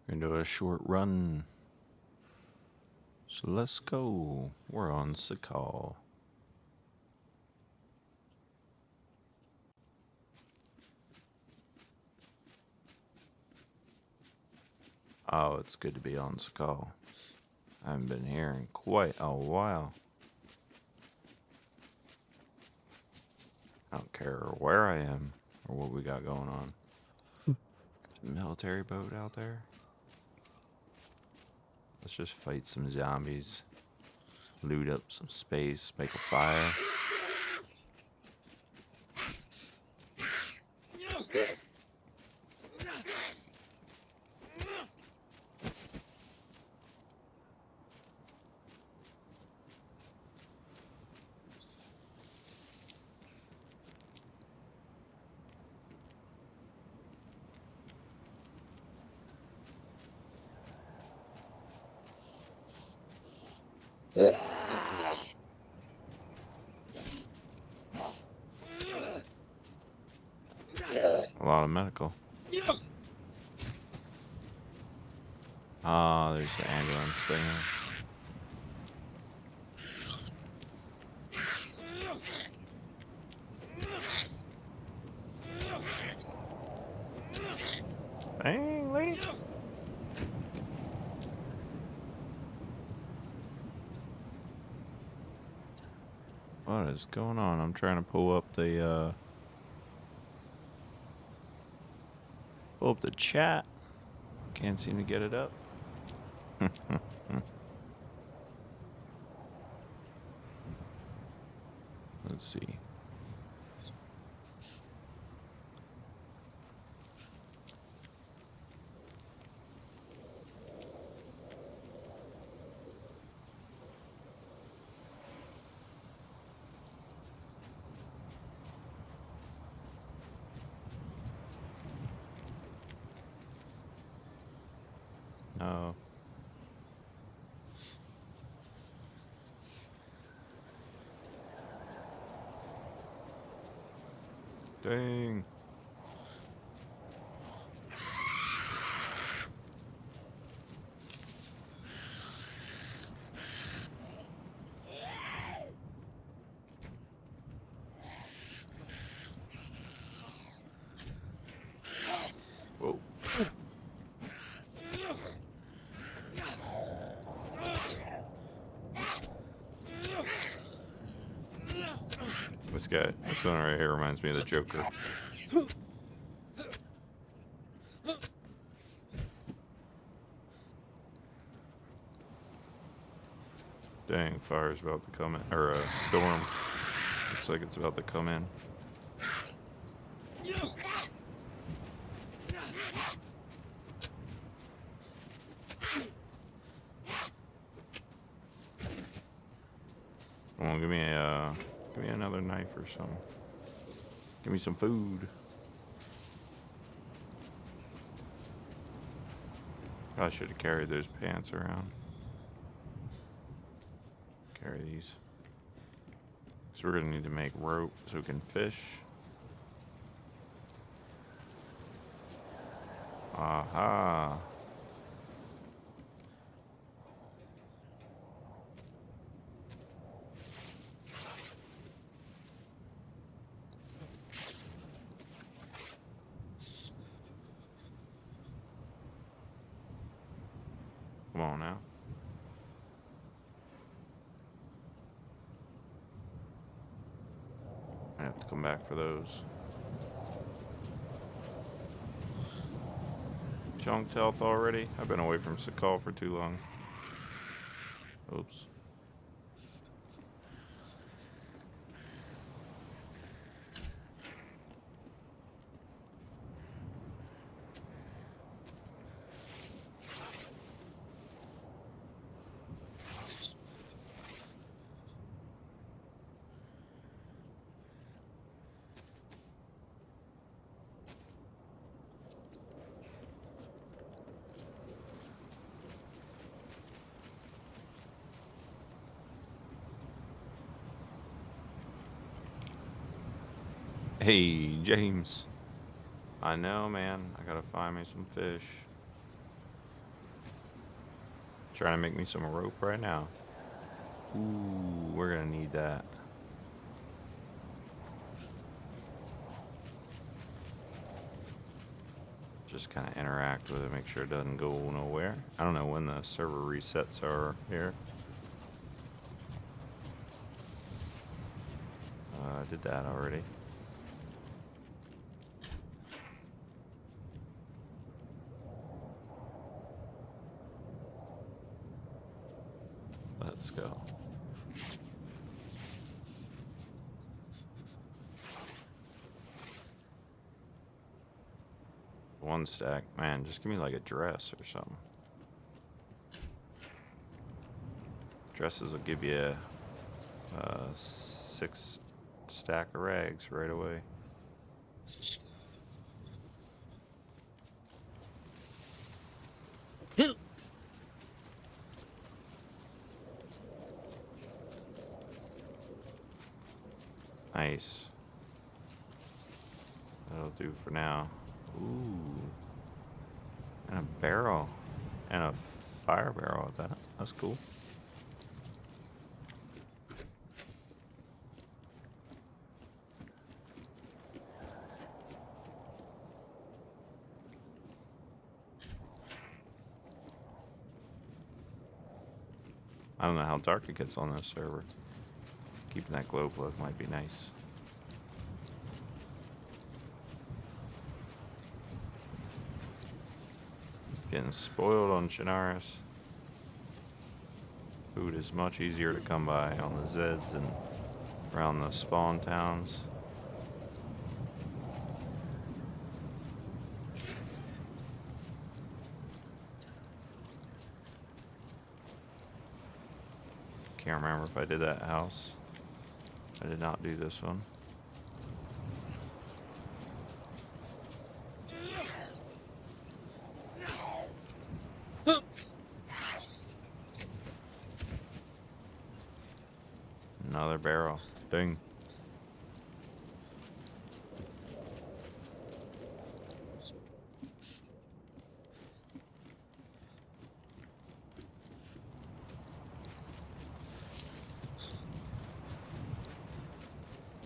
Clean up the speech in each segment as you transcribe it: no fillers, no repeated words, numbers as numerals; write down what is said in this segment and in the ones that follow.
We're gonna do a short run. So let's go. We're on Sakhal. Oh, it's good to be on Sakhal. I haven't been here in quite a while. I don't care where I am or what we got going on. There's a military boat out there. Let's just fight some zombies. Loot up some space. Make a fire. A lot of medical. Ah, there's the ambulance thing. Dang, lady. What is going on? I'm trying to pull up the chat. Can't seem to get it up. Let's see. No. Dang. Whoa. This one right here reminds me of the Joker. Dang, fire's about to come in, or a storm. Looks like it's about to come in. Come on, give me another knife or something. Give me some food. I should have carried those pants around. Carry these. So we're gonna need to make rope so we can fish. Aha. Come on now. I have to come back for those. Chunked health already? I've been away from Sakhal for too long. Oops. Hey, James. I know, man. I gotta find me some fish. trying to make me some rope right now. Ooh, we're gonna need that. Just kind of interact with it, make sure it doesn't go nowhere. I don't know when the server resets are here. I did that already. Let's go. One stack. Man, just give me like a dress or something. Dresses will give you a 6 stack of rags right away. Nice. That'll do for now. Ooh. And a barrel. And a fire barrel at that. That's cool. I don't know how dark it gets on this server. Keeping that glow plug might be nice. Getting spoiled on Chinaris. Food is much easier to come by on the Zeds and around the spawn towns. Can't remember if I did that house. I did not do this one. Another barrel. Ding.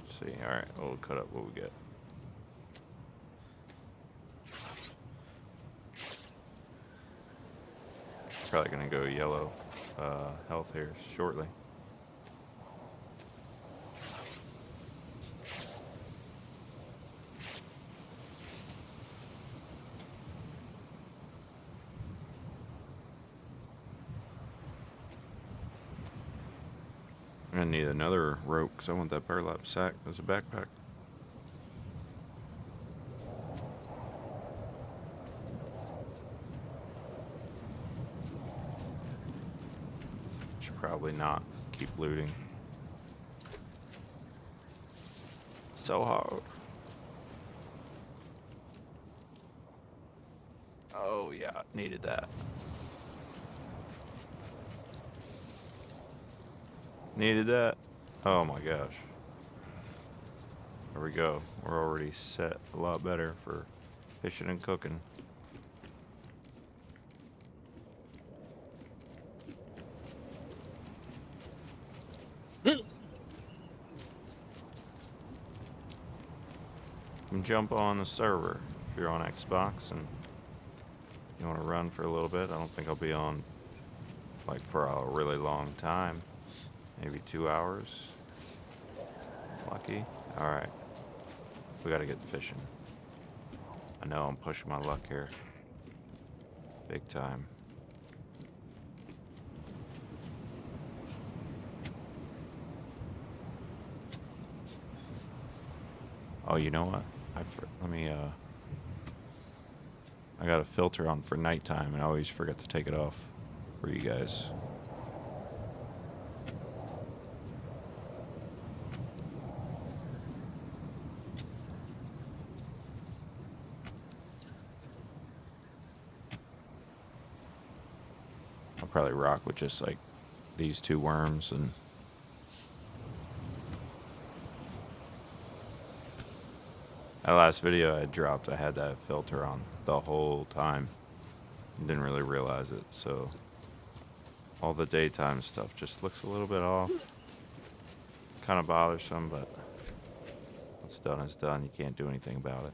Let's see. Alright, we'll cut up what we get. Probably gonna go yellow health here shortly. I'm gonna need another rope because I want that burlap sack as a backpack. Should probably not keep looting. So hard. Oh yeah, needed that. Needed that. Oh my gosh. There we go. We're already set a lot better for fishing and cooking. Come jump on the server if you're on Xbox and you want to run for a little bit. I don't think I'll be on like for a really long time. Maybe 2 hours. Lucky. Alright. We gotta get fishing. I know I'm pushing my luck here. Big time. Oh, you know what? Let me, I got a filter on for nighttime and I always forget to take it off for you guys. I'll probably rock with just like these 2 worms and that last video I dropped, I had that filter on the whole time. Didn't really realize it, so all the daytime stuff just looks a little bit off. Kind of bothersome, but what's done is done. You can't do anything about it.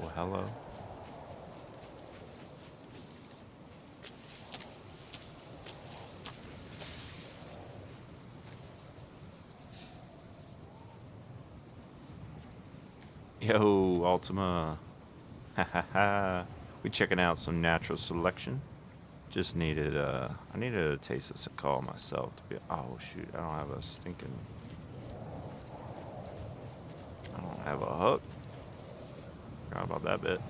Well, hello. Yo, Ultima. Ha ha ha. We checking out some natural selection. Just needed, I needed a taste of Sakhal myself to be, oh shoot, I don't have a stinking, I don't have a hook. Forgot about that bit.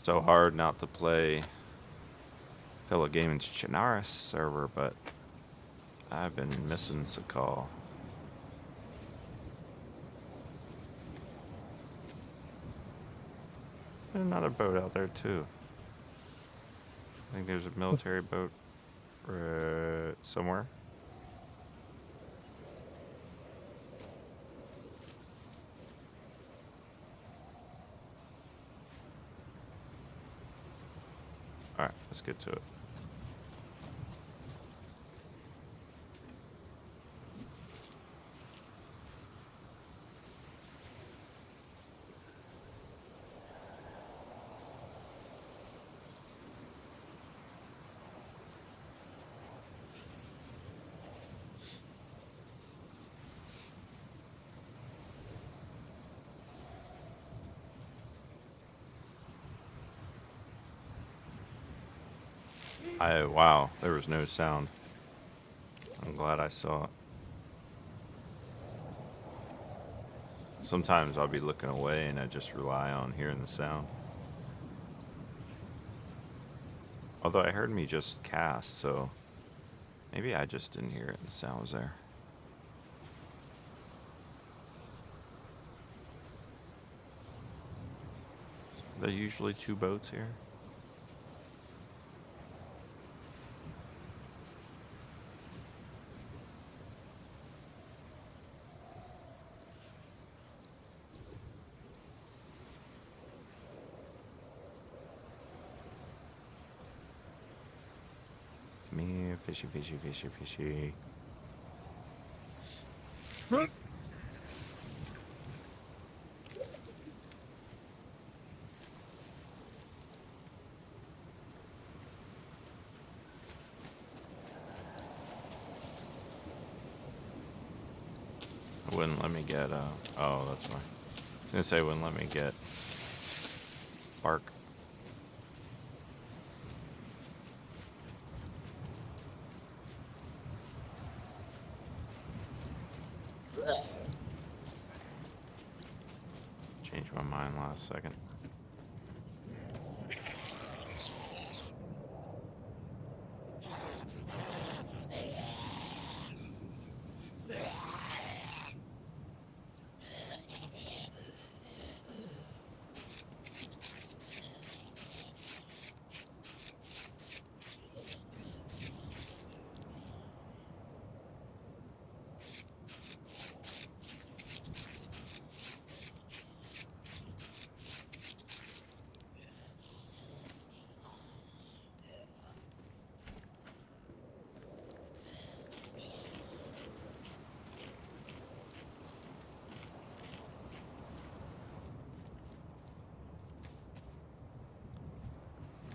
So hard not to play fellow gaming's Chinaris server, but I've been missing Sakhal. There's another boat out there too. I think there's a military boat somewhere. Alright, let's get to it. Wow, there was no sound. I'm glad I saw it. Sometimes I'll be looking away and I just rely on hearing the sound. Although I heard me just cast, so maybe I just didn't hear it and the sound was there. Are there usually two boats here? Come here, fishy, fishy, fishy, fishy. It wouldn't let me get, oh, that's why. I was gonna say it wouldn't let me get bark. Changed my mind last second.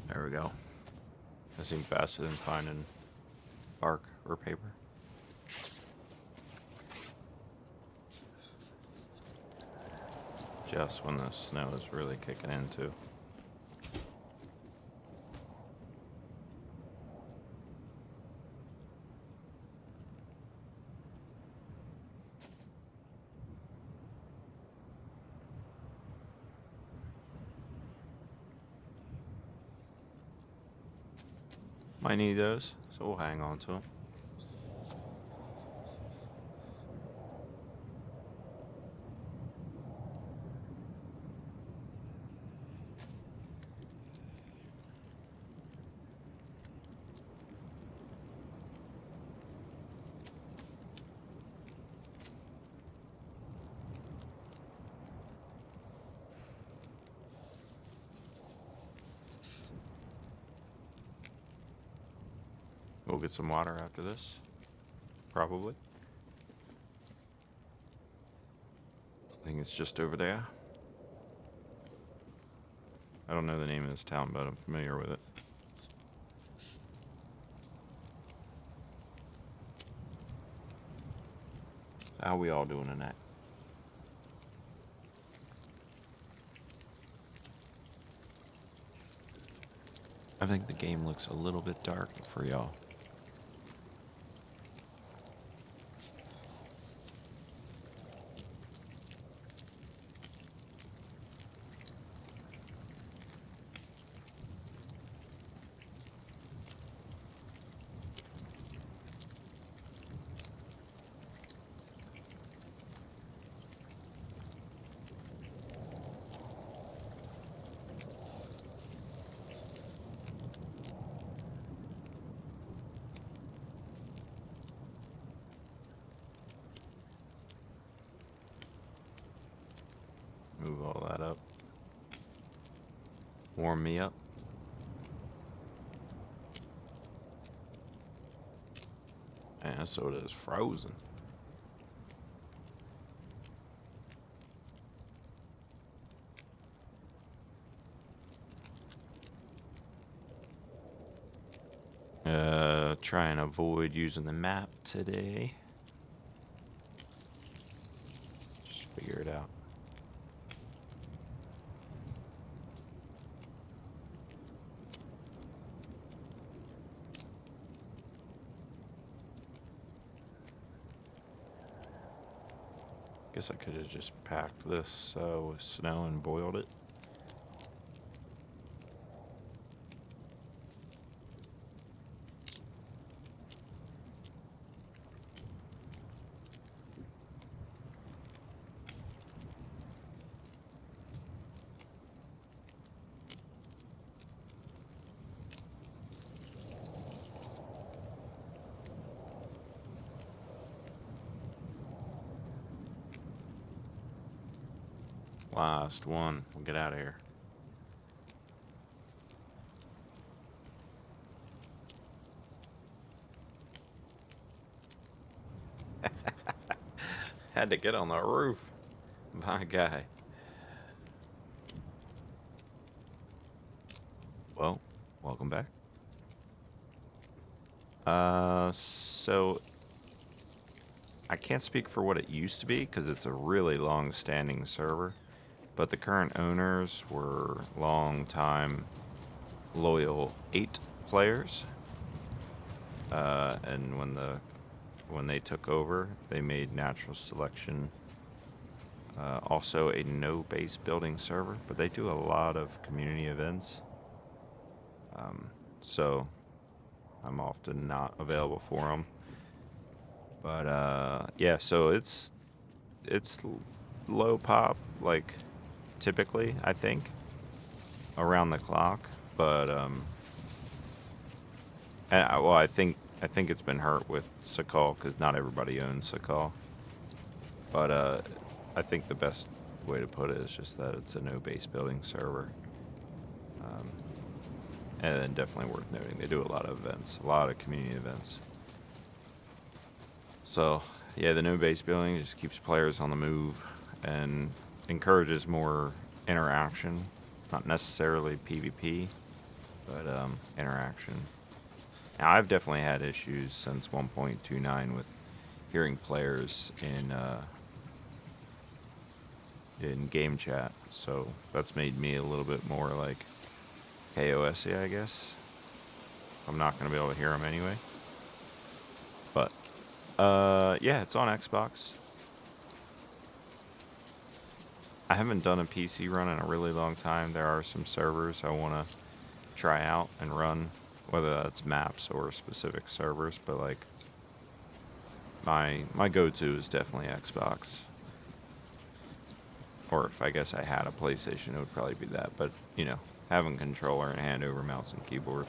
There we go. That seemed faster than finding bark or paper. Just when the snow is really kicking in too. Might need those, so we'll hang on to them. We'll get some water after this, probably. I think it's just over there. I don't know the name of this town, but I'm familiar with it. How we all doing tonight? I think the game looks a little bit dark for y'all. Move all that up. Warm me up. And soda is frozen. Try and avoid using the map today. Just figure it out. Guess I could have just packed this with snow and boiled it. Last one. We'll get out of here. Had to get on the roof. My guy. Well, welcome back. So I can't speak for what it used to be because it's a really long-standing server, but the current owners were long-time loyal 8 players. And when they took over, they made natural selection also a no base building server, but they do a lot of community events. So I'm often not available for them. But yeah, so it's low pop, like typically, I think, around the clock. But well, I think it's been hurt with Sakhal because not everybody owns Sakhal. But I think the best way to put it is just that it's a no base building server. And then definitely worth noting, they do a lot of events, a lot of community events. So yeah, the no base building just keeps players on the move and encourages more interaction, not necessarily PvP, but interaction. Now, I've definitely had issues since 1.29 with hearing players in game chat, so that's made me a little bit more like KOS-y, I guess. I'm not going to be able to hear them anyway. But, yeah, it's on Xbox. I haven't done a PC run in a really long time. There are some servers I want to try out and run, whether that's maps or specific servers, but like my go-to is definitely Xbox. Or if I guess I had a PlayStation, it would probably be that. But, you know, having controller and hand over mouse and keyboard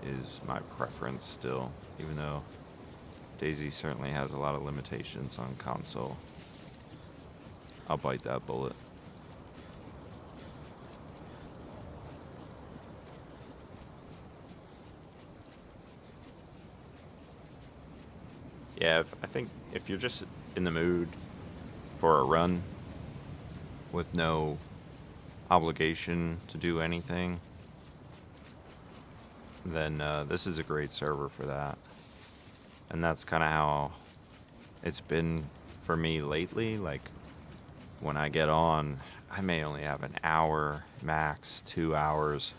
is my preference still, even though DayZ certainly has a lot of limitations on console. I'll bite that bullet. Yeah, I think if you're just in the mood for a run with no obligation to do anything, then this is a great server for that. And that's kind of how it's been for me lately. Like when I get on, I may only have an hour, max 2 hours.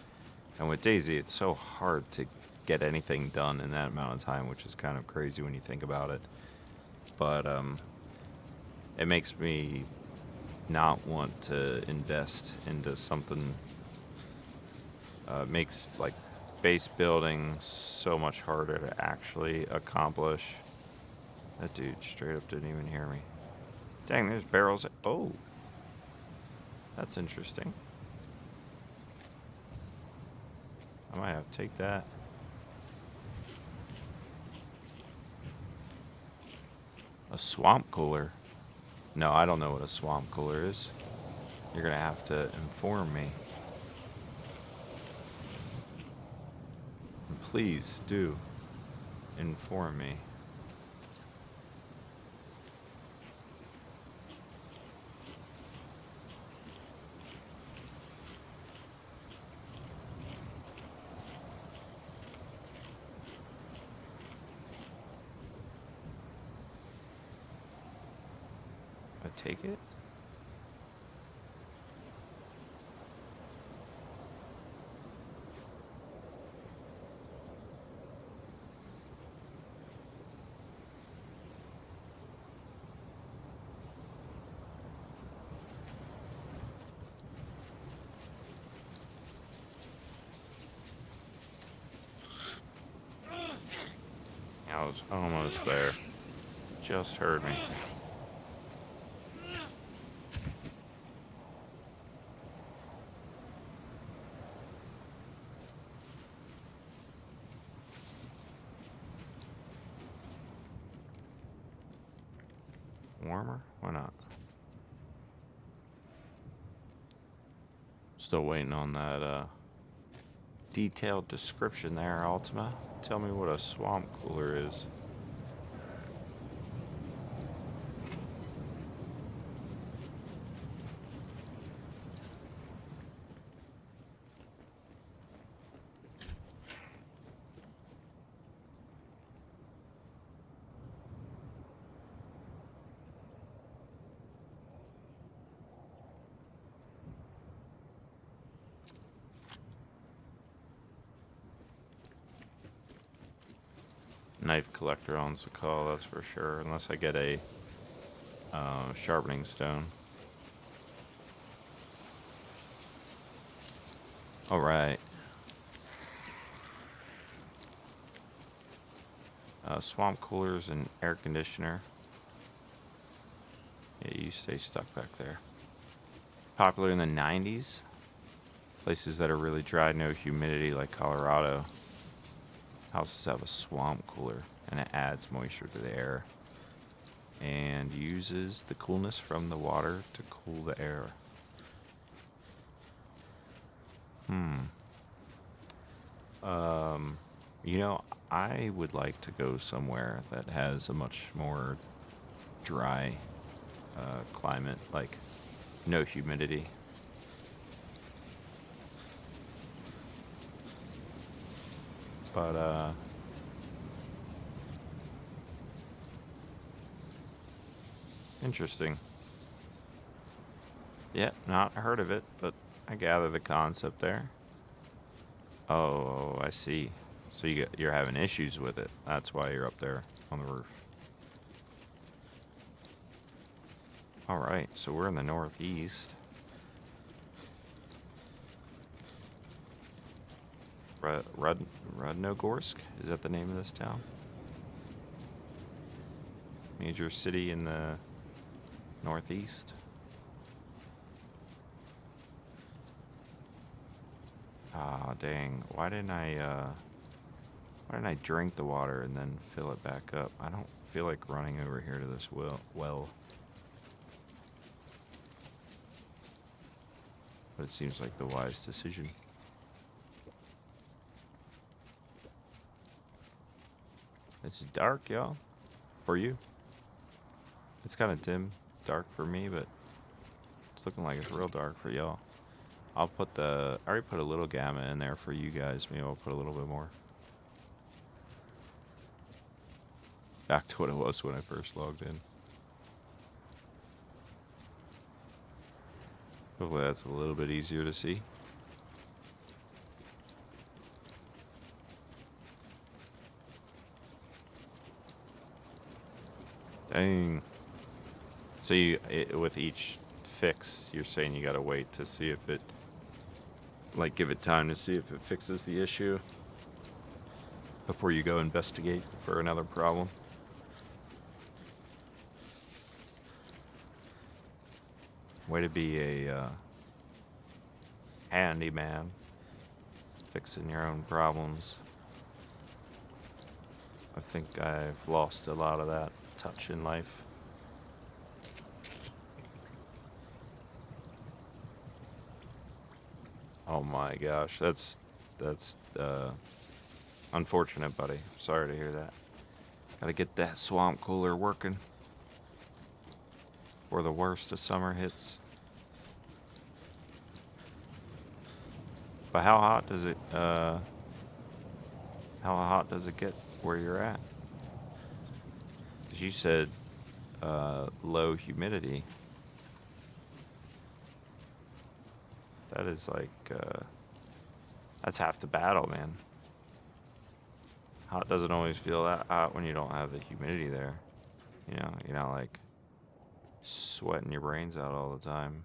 And with Daisy, it's so hard to get anything done in that amount of time, which is kind of crazy when you think about it. But it makes me not want to invest into something. Makes like base building so much harder to actually accomplish. That dude straight up didn't even hear me. Dang, there's barrels. Oh, that's interesting. I might have to take that. A swamp cooler. No, I don't know what a swamp cooler is. You're gonna have to inform me. And please do inform me. I take it? I was almost there. Just heard me. Warmer? Why not? Still waiting on that detailed description there, Ultima. Tell me what a swamp cooler is. Knife collector on Sakhal, that's for sure. Unless I get a sharpening stone. Alright. Swamp coolers and air conditioner. Yeah, you stay stuck back there. Popular in the 90s. Places that are really dry, no humidity, like Colorado. Houses have a swamp cooler, and it adds moisture to the air and uses the coolness from the water to cool the air. Hmm. Um, you know, I would like to go somewhere that has a much more dry climate, like no humidity. But interesting. Yeah, not heard of it, but I gather the concept there. Oh, I see. So you're having issues with it. That's why you're up there on the roof. All right, so we're in the northeast. Rudnogorsk, is that the name of this town? Major city in the northeast. Ah, dang. Why didn't I drink the water and then fill it back up? I don't feel like running over here to this well, but it seems like the wise decision. It's dark, y'all. For you. It's kind of dim, dark for me, but it's looking like it's real dark for y'all. I already put a little gamma in there for you guys. Maybe I'll put a little bit more. Back to what it was when I first logged in. Hopefully that's a little bit easier to see. Dang. So with each fix, you're saying you gotta wait to see if it, like give it time to see if it fixes the issue before you go investigate for another problem. Way to be a handyman, fixing your own problems. I think I've lost a lot of that touch in life. Oh my gosh, that's unfortunate, buddy. Sorry to hear that. Gotta get that swamp cooler working before the worst of summer hits. But how hot does it get where you're at? Because you said low humidity. That is like that's half the battle, man. Hot doesn't always feel that hot when you don't have the humidity there. You're not like sweating your brains out all the time.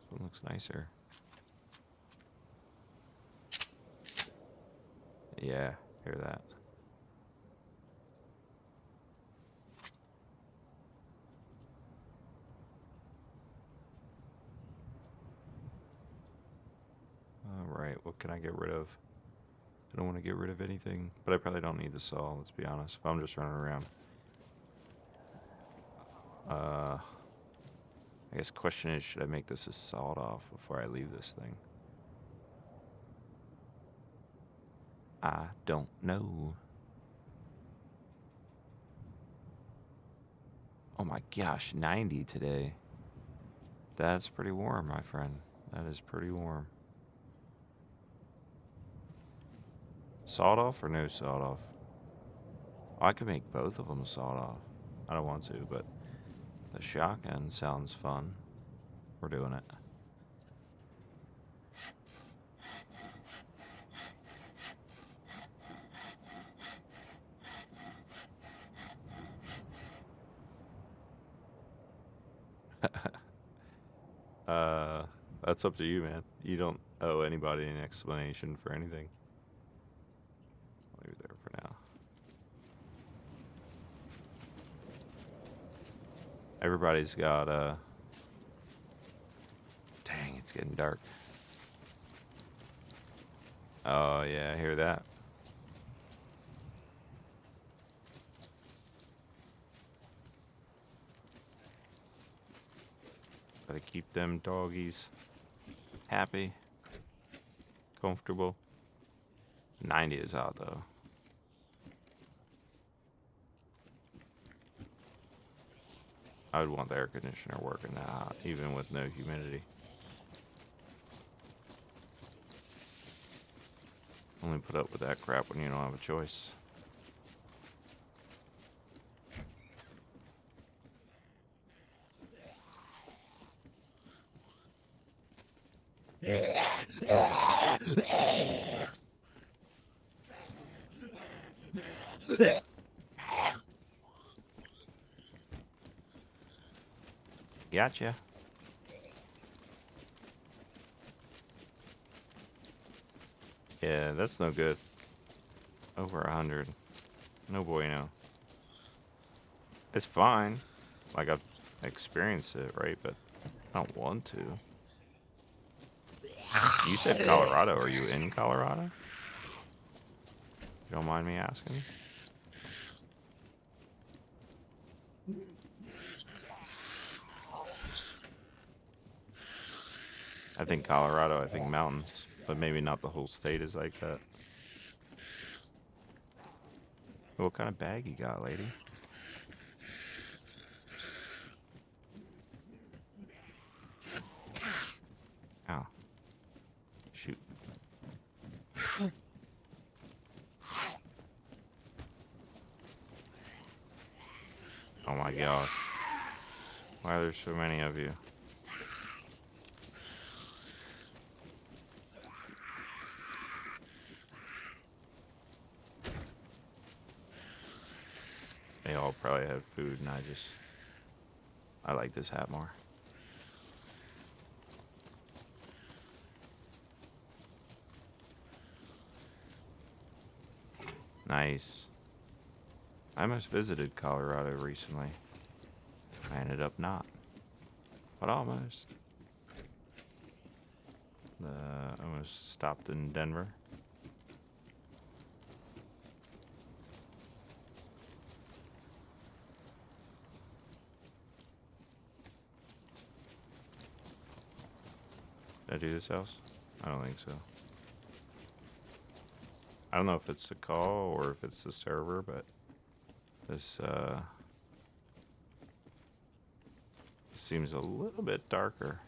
This one looks nicer. Yeah, hear that. Alright, what can I get rid of? I don't want to get rid of anything, but I probably don't need the saw, let's be honest, if I'm just running around. I guess question is, should I make this a sawed off before I leave this thing? I don't know. Oh my gosh, 90 today. That's pretty warm, my friend. That is pretty warm. Sawed off or no sawed off? I could make both of them sawed off. I don't want to, but the shotgun sounds fun. We're doing it. uh, that's up to you, man. You don't owe anybody an explanation for anything. I'll leave it there for now. Everybody's got dang, it's getting dark. Oh yeah, I hear that. Gotta keep them doggies happy, comfortable. 90 is out though. I would want the air conditioner working that hot, even with no humidity. Only put up with that crap when you don't have a choice. Gotcha. Yeah, that's no good. Over 100. No bueno. It's fine. Like, I've experienced it, right? But I don't want to. You said Colorado. Are you in Colorado? You don't mind me asking? I think Colorado, I think mountains. But maybe not the whole state is like that. What kind of bag you got, lady? Ow. Shoot. Oh my gosh. Why are there so many of you? They all probably have food, and I like this hat more. Nice. I almost visited Colorado recently. I ended up not, but almost. Almost stopped in Denver. Did I do this house? I don't think so. I don't know if it's the call or if it's the server, but this seems a little bit darker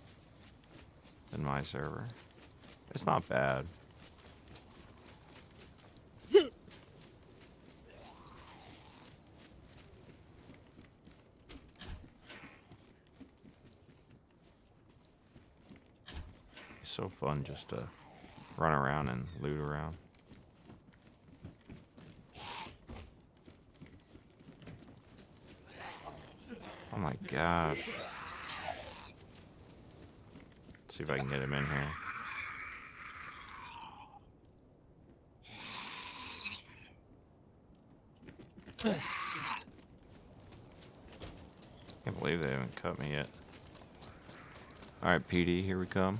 than my server. It's not bad. It's so fun just to run around and loot around. Oh my gosh. Let's see if I can get him in here. Can't believe they haven't cut me yet. Alright, PD, here we come.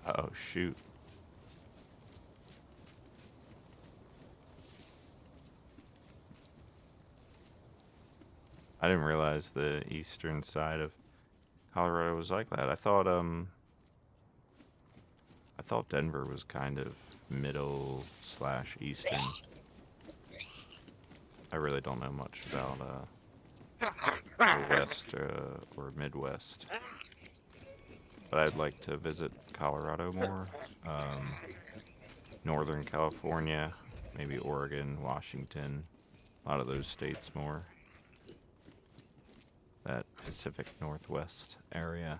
Oh shoot. I didn't realize the eastern side of Colorado was like that. I thought Denver was kind of middle slash eastern. I really don't know much about the west or Midwest, but I'd like to visit Colorado more. Northern California, maybe Oregon, Washington, a lot of those states more. That Pacific Northwest area,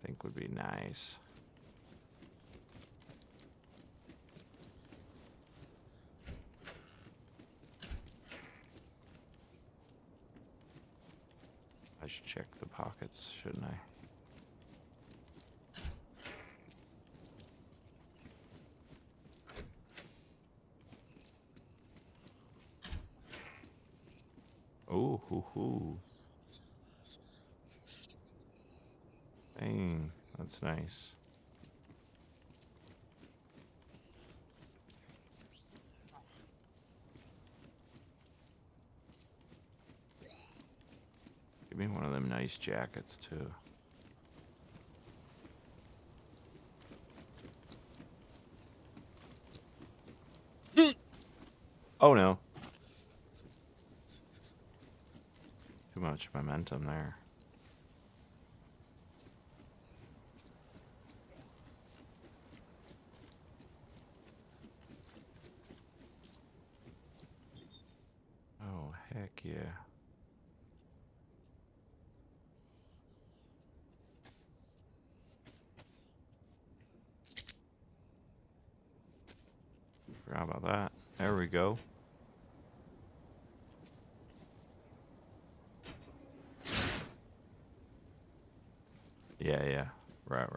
I think would be nice. I should check the pockets, shouldn't I? Oh, hoo hoo. Dang, that's nice. Give me one of them nice jackets, too. Oh no. Too much momentum there. Oh, heck yeah. Forgot about that. There we go. Yeah, yeah. Right.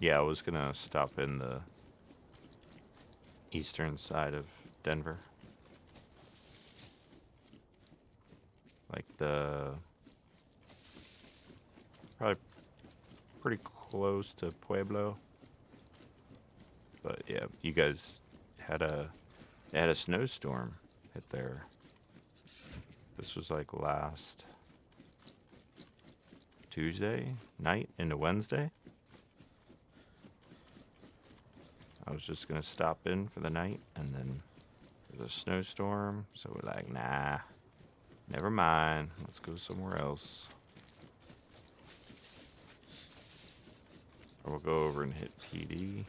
Yeah, I was gonna stop in the eastern side of Denver. Like probably pretty close to Pueblo. But yeah, you guys had a snowstorm hit there. This was like last Tuesday night into Wednesday. I was just gonna stop in for the night, and then there's a snowstorm, so we're like, nah, never mind. Let's go somewhere else. Or we'll go over and hit PD.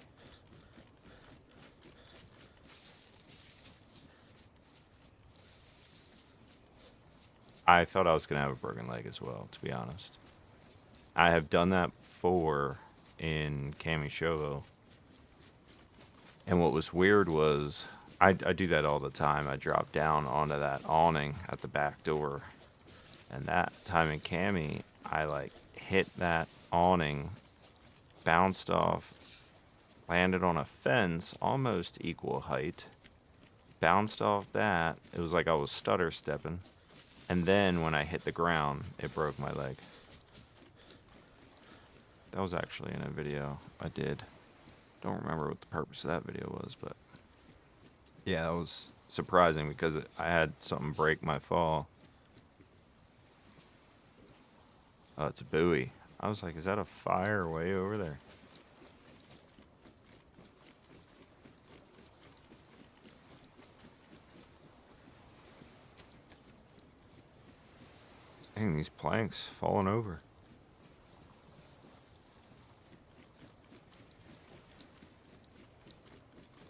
I thought I was gonna have a broken leg as well, to be honest. I have done that before in Kamishovo. And what was weird was I do that all the time. I drop down onto that awning at the back door. And that time in Cami, I like hit that awning, bounced off, landed on a fence almost equal height, bounced off that. It was like I was stutter stepping. And then when I hit the ground, it broke my leg. That was actually in a video I did. Don't remember what the purpose of that video was, but yeah, that was surprising because I had something break my fall. Oh, it's a buoy. I was like, is that a fire way over there? Dang, these planks falling over.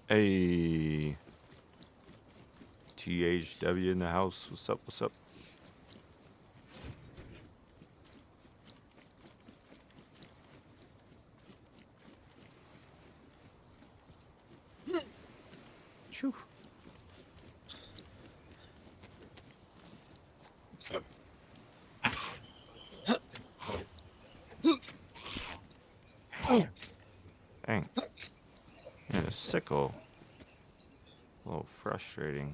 Hey, THW in the house. What's up? What's up? Shoo. Dang. Yeah, a sickle. A little frustrating.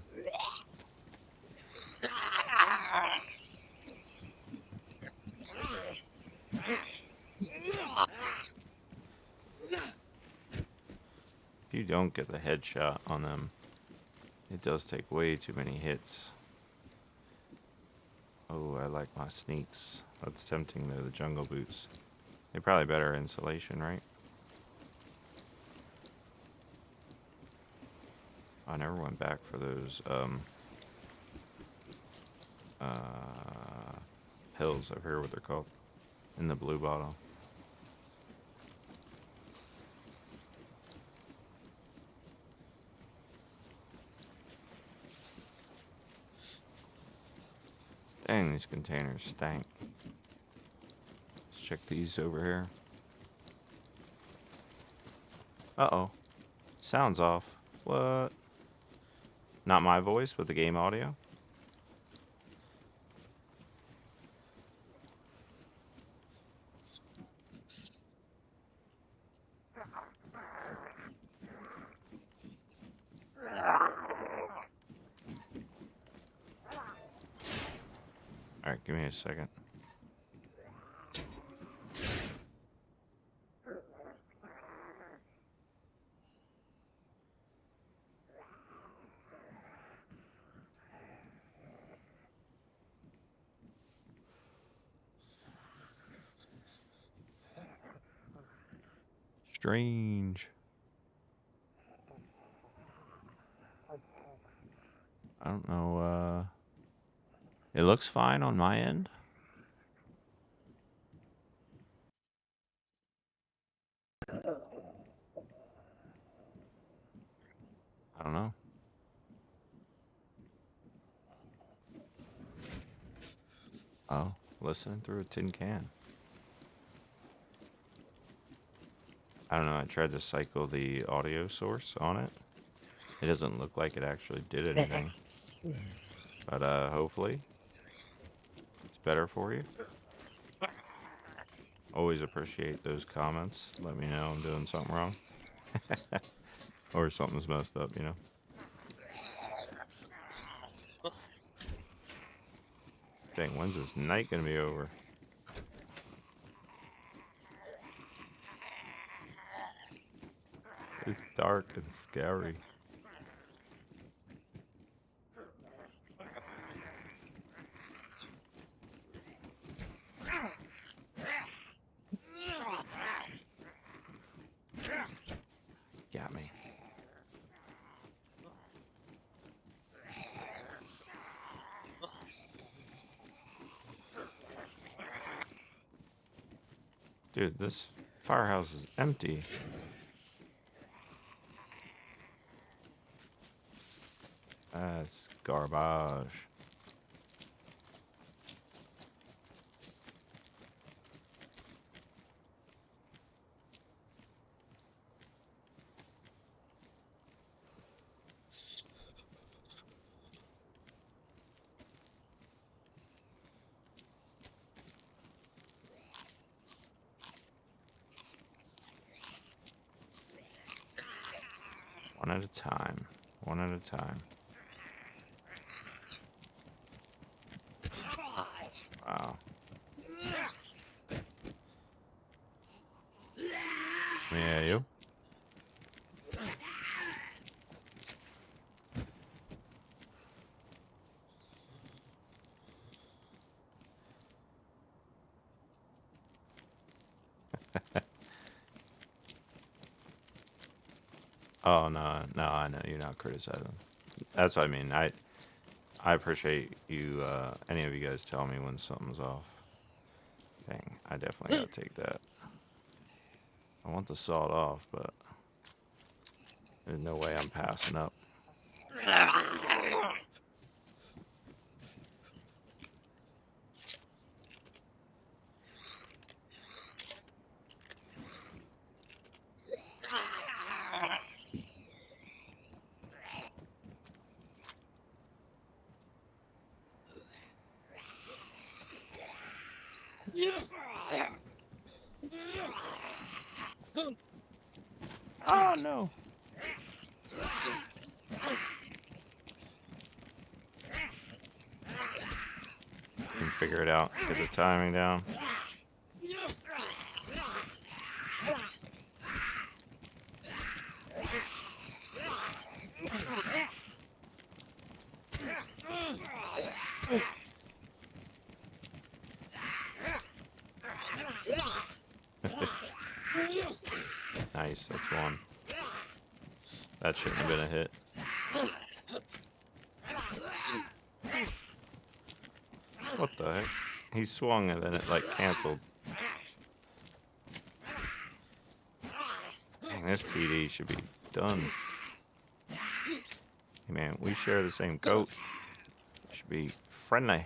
If you don't get the headshot on them, it does take way too many hits. Oh, I like my sneaks. That's tempting though, the jungle boots. They're probably better insulation, right? I never went back for those uh, pills. I forget what they're called. In the blue bottle. Dang, these containers stank. Let's check these over here. Uh-oh. Sounds off. What? Not my voice, but the game audio? Alright, give me a second. Strange. I don't know, it looks fine on my end. I don't know. Oh, listening through a tin can. I don't know, I tried to cycle the audio source on it. It doesn't look like it actually did anything. But hopefully it's better for you. Always appreciate those comments. Let me know I'm doing something wrong. Or something's messed up, you know. Dang, when's this night gonna be over? It's dark and scary. Dude, this firehouse is empty. That's garbage. One at a time. One at a time. Wow. Yeah, you? Oh no, no, I know you're not criticizing. That's what I mean. I appreciate you. Any of you guys tell me when something's off. Dang, I definitely gotta take that. I want the salt off, but there's no way I'm passing up. Oh no! You can figure it out. Get the timing down. Nice, that's one. That shouldn't have been a hit. What the heck? He swung and then it like canceled. Dang, this PD should be done. Hey man, we share the same goat. Should be friendly.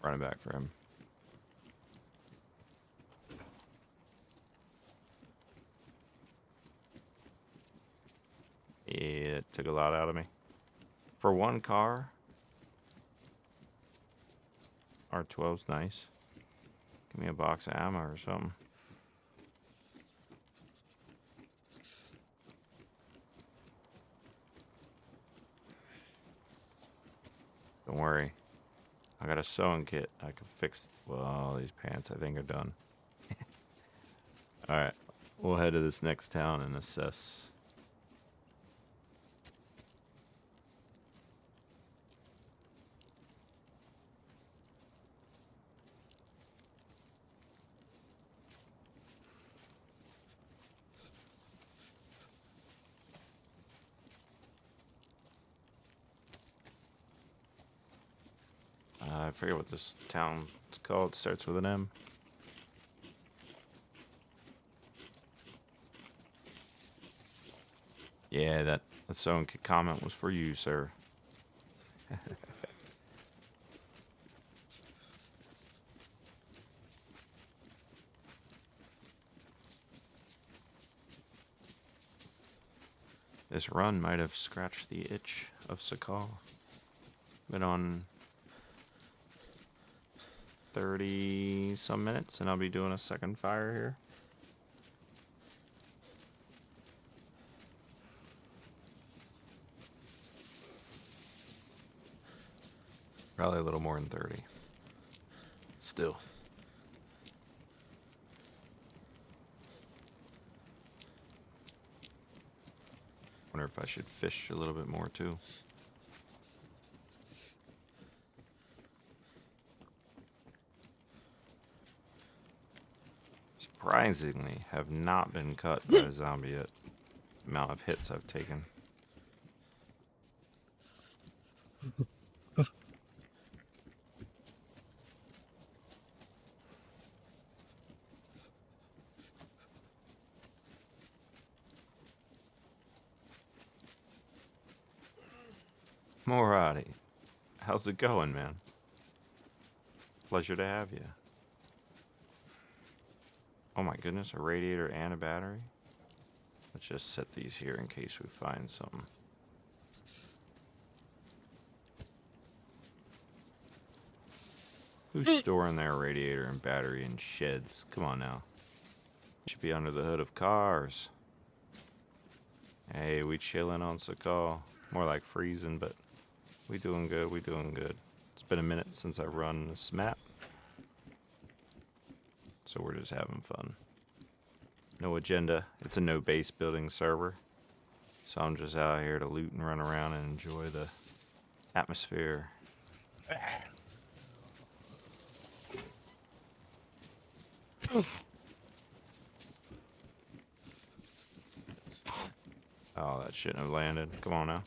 Running back for him. Yeah, it took a lot out of me. For one car, R12's nice. Give me a box of ammo or something. Don't worry. I got a sewing kit. I can fix. Well, these pants I think are done. Alright. We'll head to this next town and assess. I forget what this town is called. It starts with an M. Yeah, that sewing kit comment was for you, sir. This run might have scratched the itch of Sakhal. Been on 30 some minutes and I'll be doing a second fire here. Probably a little more than 30. Still. Wonder if I should fish a little bit more too. Surprisingly, have not been cut by a zombie yet. Amount of hits I've taken. Morati, how's it going, man? Pleasure to have you. Oh my goodness, a radiator and a battery? Let's just set these here in case we find something. Who's storing their radiator and battery in sheds? Come on now. Should be under the hood of cars. Hey, we chilling on Sakhal. More like freezing, but we doing good, we doing good. It's been a minute since I run this map, so we're just having fun. No agenda. It's a no base building server, so I'm just out here to loot and run around and enjoy the atmosphere. Oh, that shouldn't have landed. Come on now.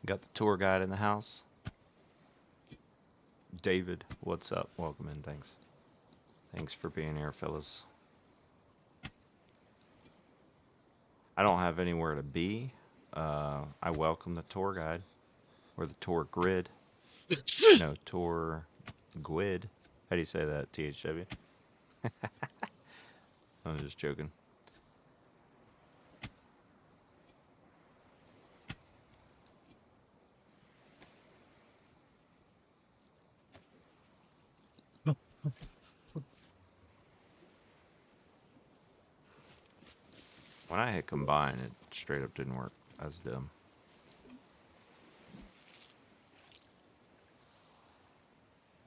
Got the tour guide in the house. David, what's up? Welcome in, thanks. Thanks for being here, fellas. I don't have anywhere to be. I welcome the tour guide, or the tour grid. No, tour guid. How do you say that, THW? I'm just joking. When I hit combine, it straight up didn't work. That's dumb.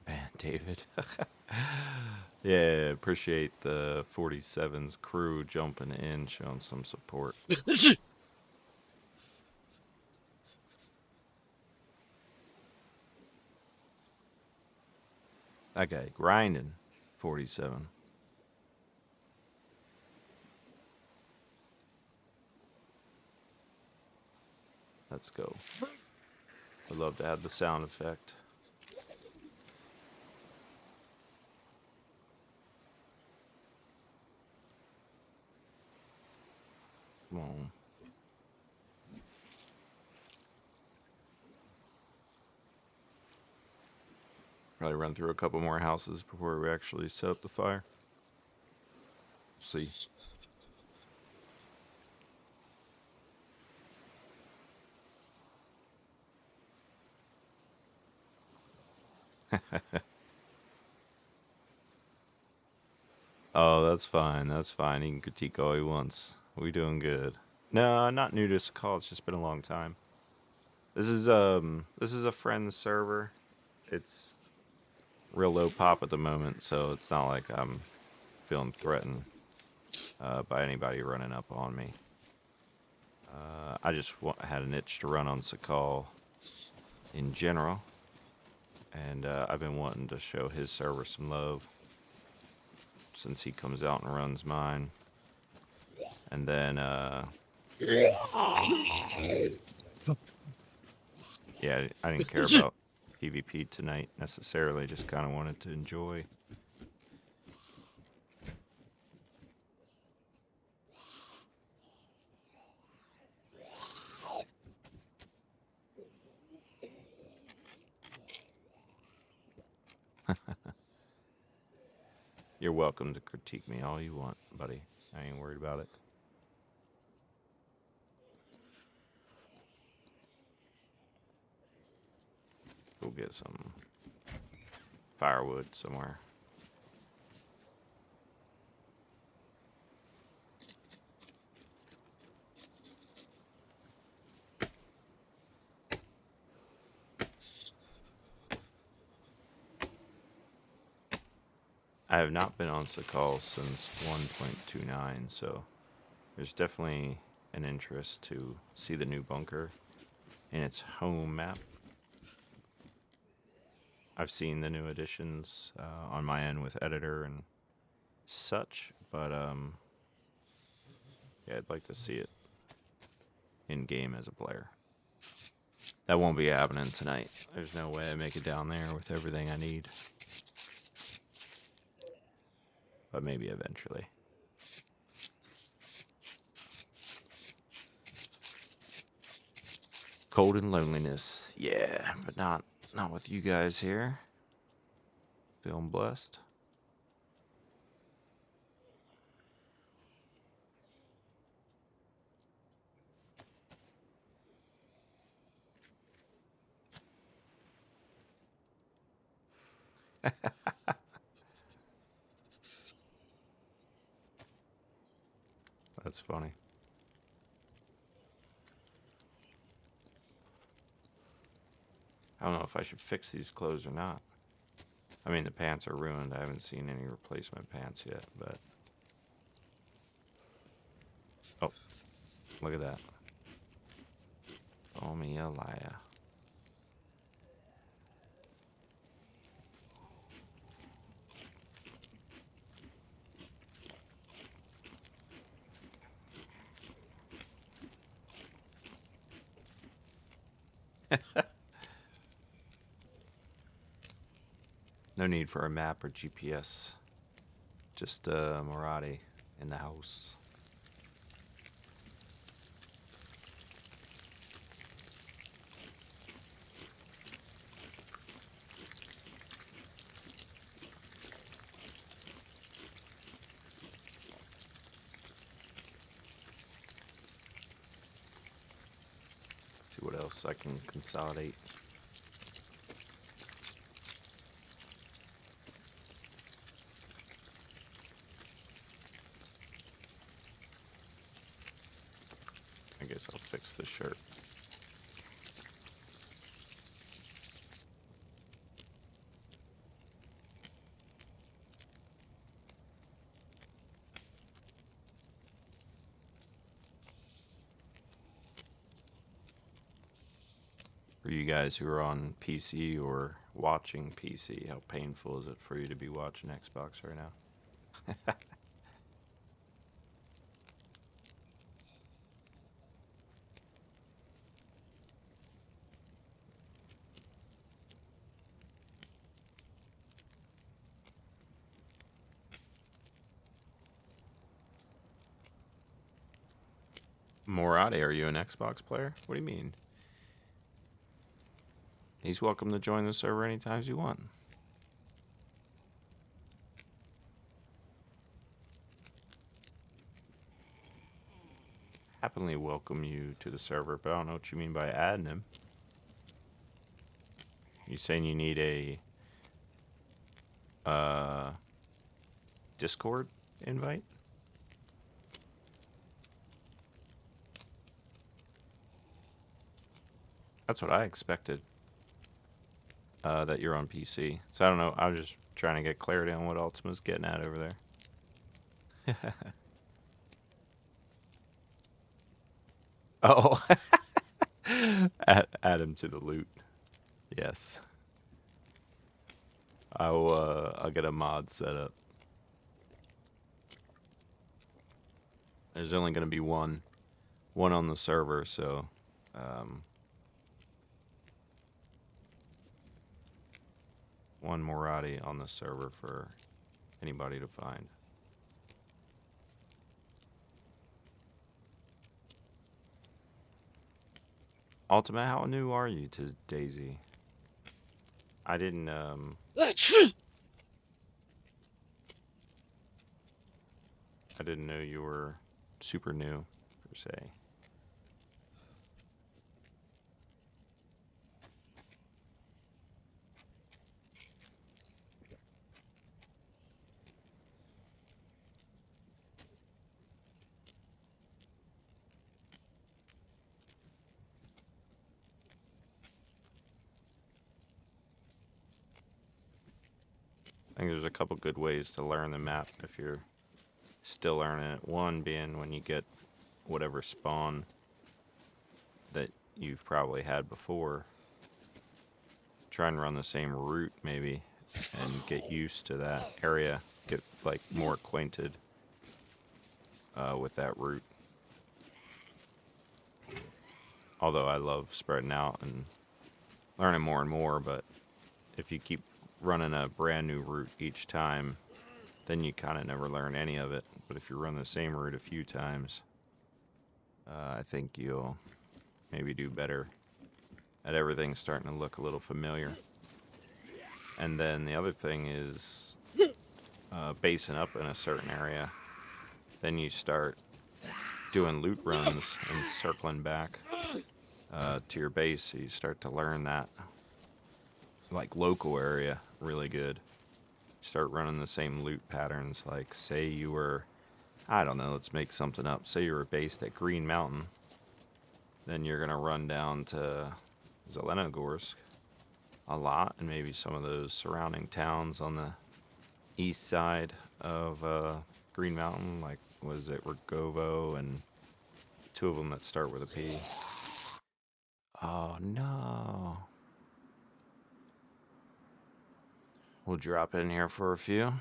Man, David. Yeah, appreciate the 47's crew jumping in, showing some support. That guy grinding 47. Let's go. I'd love to have the sound effect. Come on. Probably run through a couple more houses before we actually set up the fire. See. Oh, that's fine. That's fine. He can critique all he wants. We doing good. No, not new to Sakhal. It's just been a long time. This is a friend's server. It's real low pop at the moment, so it's not like I'm feeling threatened by anybody running up on me. I just had an itch to run on Sakhal in general, and I've been wanting to show his server some love since he comes out and runs mine. And then, yeah, I didn't care about PvP tonight necessarily, just kind of wanted to enjoy. You're welcome to critique me all you want, buddy. I ain't worried about it. Go get some firewood somewhere. I have not been on Sakhal since 1.29, so there's definitely an interest to see the new bunker in its home map. I've seen the new additions on my end with editor and such, but yeah, I'd like to see it in game as a player. That won't be happening tonight. There's no way I make it down there with everything I need, but maybe eventually. Cold and loneliness, yeah, but not with you guys here. Feeling blessed. That's funny. I don't know if I should fix these clothes or not. I mean, the pants are ruined. I haven't seen any replacement pants yet, but oh, look at that. Oh me a liar. No need for a map or GPS. Just Morati in the house. See what else I can consolidate. I guess I'll fix the shirt. For you guys who are on PC or watching PC, how painful is it for you to be watching Xbox right now? Morati, are you an Xbox player? What do you mean? He's welcome to join the server anytime you want. Happily welcome you to the server, but I don't know what you mean by adding him. You saying you need a uh, Discord invite? That's what I expected. That you're on PC. So I don't know. I'm just trying to get clarity on what Ultima's getting at over there. Oh, add him to the loot. Yes, I'll get a mod set up. There's only gonna be one on the server, so um, one Morati on the server for anybody to find. Ultima, how new are you to Daisy? I didn't I didn't know you were super new per se. I think there's a couple good ways to learn the map if you're still learning it. One being when you get whatever spawn that you've probably had before, try and run the same route maybe and get used to that area, get like more acquainted with that route. Although I love spreading out and learning more and more, but if you keep running a brand new route each time, then you kind of never learn any of it. But if you run the same route a few times, I think you'll maybe do better at everything starting to look a little familiar. And then the other thing is basing up in a certain area. Then you start doing loot runs and circling back to your base. So you start to learn that like local area really good. Start running the same loot patterns. Like say you were, I don't know, let's make something up. Say you were based at Green Mountain, then you're gonna run down to Zelenogorsk a lot, and maybe some of those surrounding towns on the east side of Green Mountain, like was it Rogovo and two of them that start with a P. Oh no. We'll drop in here for a few.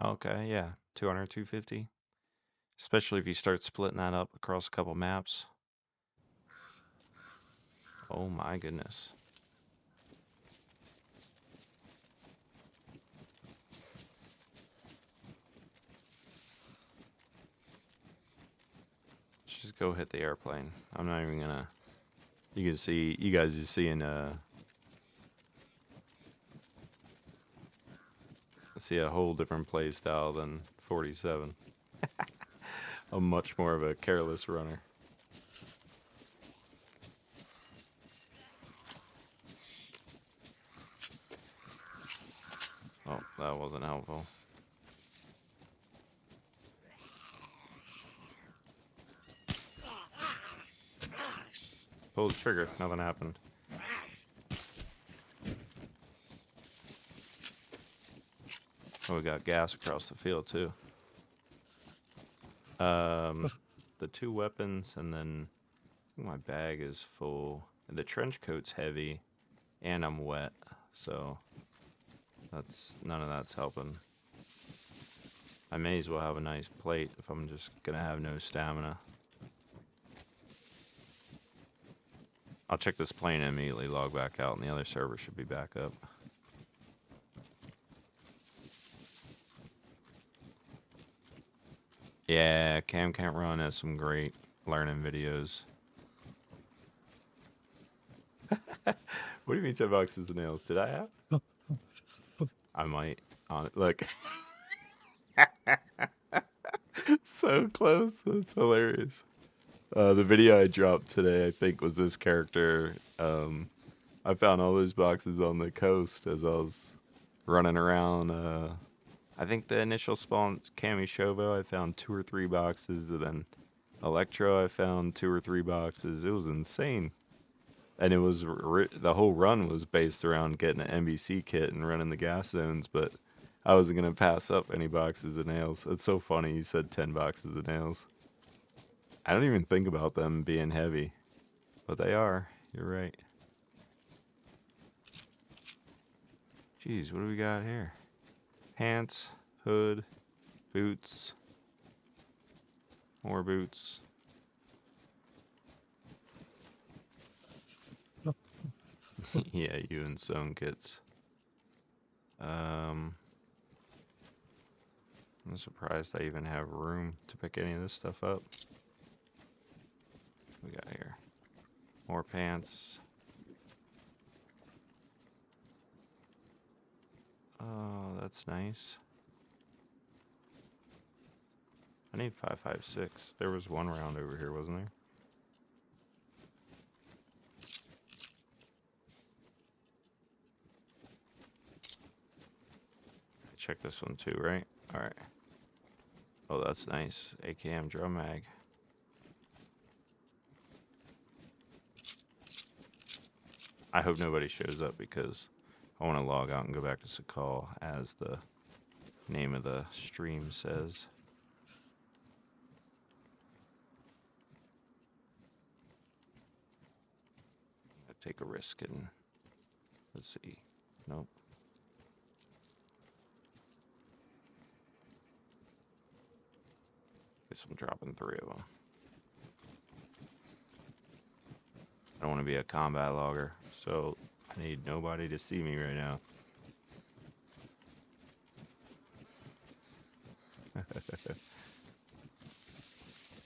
Okay, yeah, 200, 250. Especially if you start splitting that up across a couple maps. Oh my goodness. Just go hit the airplane. I'm not even gonna. You can see, you guys are seeing see a whole different play style than 47. I'm much more of a careless runner. Oh, that wasn't helpful. Pull the trigger, nothing happened. Oh, we got gas across the field too. The two weapons, and then my bag is full. The trench coat's heavy, and I'm wet, so that's none of that's helping. I may as well have a nice plate if I'm just gonna have no stamina. I'll check this plane and immediately log back out, and the other server should be back up. Yeah, Cam Can't Run has some great learning videos. What do you mean 10 boxes of nails? Did I have? I might on it. Look. So close. That's hilarious. The video I dropped today, I think, was this character. I found all those boxes on the coast as I was running around. I think the initial spawn, Cammy Shovo, I found 2 or 3 boxes, and then Electro, I found 2 or 3 boxes. It was insane. And it was the whole run was based around getting an NBC kit and running the gas zones, but I wasn't gonna pass up any boxes of nails. It's so funny you said 10 boxes of nails. I don't even think about them being heavy, but they are. You're right. Jeez, what do we got here? Pants, hood, boots, more boots. Yeah, you and sewn kits. I'm surprised I even have room to pick any of this stuff up. What we got here? More pants. Oh, that's nice. I need 5.56. There was one round over here, wasn't there? Check this one too, right? Alright. Oh, that's nice. AKM drum mag. I hope nobody shows up because I want to log out and go back to Sakhal as the name of the stream says. Take a risk and let's see. Nope. Guess I'm dropping 3 of them. I don't want to be a combat logger, so I need nobody to see me right now.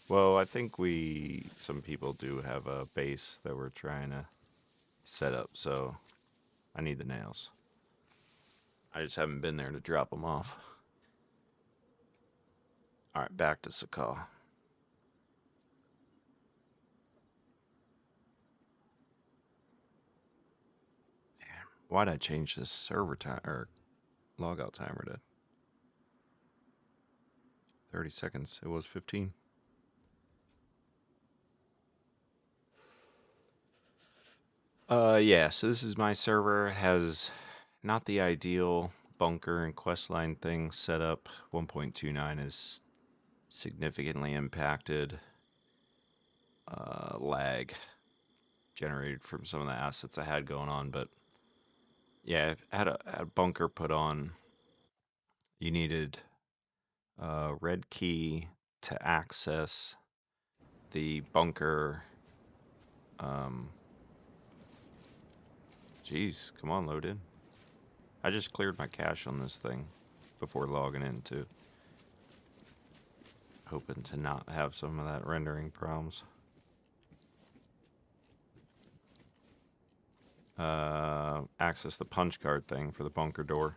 Well, I think some people do have a base that we're trying to set up, so I need the nails. I just haven't been there to drop them off. Alright, back to Sakhal. Why'd I change this server time or logout timer to 30 seconds? It was 15. Yeah, so this is my server. It has not the ideal bunker and questline thing set up. 1.29 is significantly impacted. Lag generated from some of the assets I had going on, but yeah, I had a bunker put on. You needed a red key to access the bunker. Geez, come on, load in. I just cleared my cache on this thing before logging in too. Hoping to not have some of that rendering problems. Access the punch card thing for the bunker door.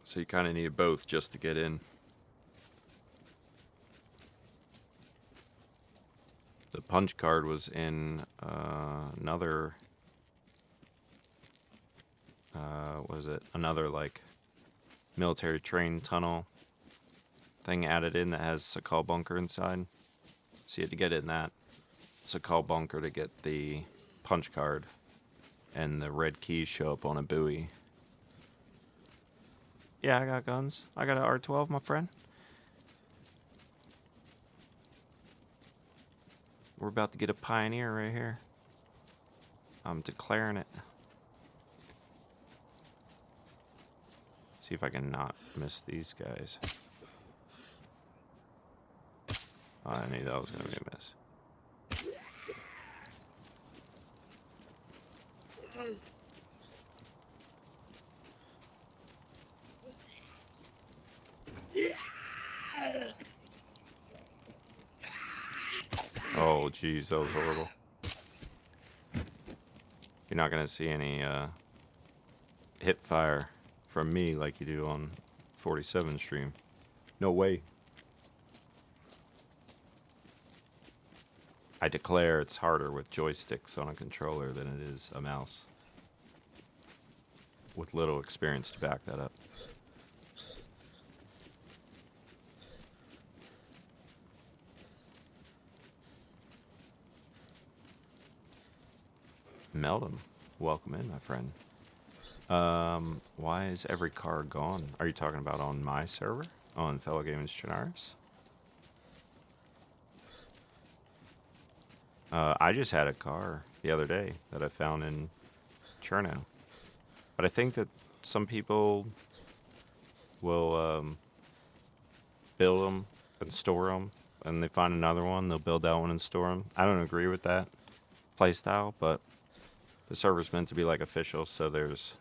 So you kind of need both just to get in. The punch card was in another, was it another like military train tunnel thing added in that has Sakhal bunker inside. So you had to get in that Sakhal bunker to get the punch card, and the red keys show up on a buoy. Yeah, I got guns. I got an R12, my friend. We're about to get a pioneer right here. I'm declaring it. See if I can not miss these guys. Oh, I knew that was going to be a miss. Oh, geez, that was horrible. You're not going to see any hip fire from me like you do on 47 stream. No way. I declare it's harder with joysticks on a controller than it is a mouse. With little experience to back that up. Meldon, welcome in, my friend. Why is every car gone? Are you talking about on my server? On Fellow Gamers Chinaris? I just had a car the other day that I found in Cherno. But I think that some people will build them and store them, and they find another one, they'll build that one and store them. I don't agree with that playstyle, but the server's meant to be like official, so there's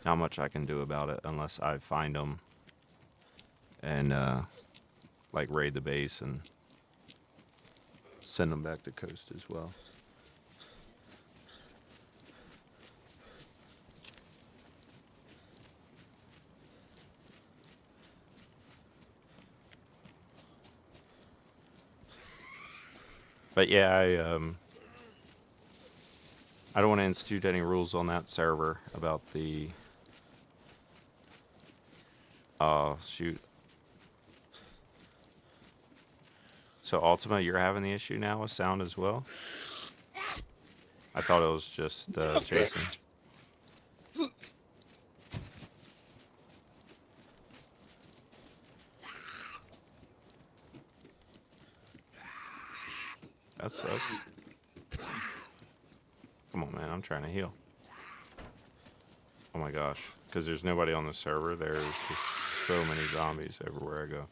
not much I can do about it unless I find them and like raid the base and send them back to coast as well. But yeah, I don't want to institute any rules on that server about the shoot. So Ultima, you're having the issue now with sound as well? I thought it was just Jason. That sucks. Come on, man. I'm trying to heal. Oh my gosh. Because there's nobody on the server. There's just so many zombies everywhere I go.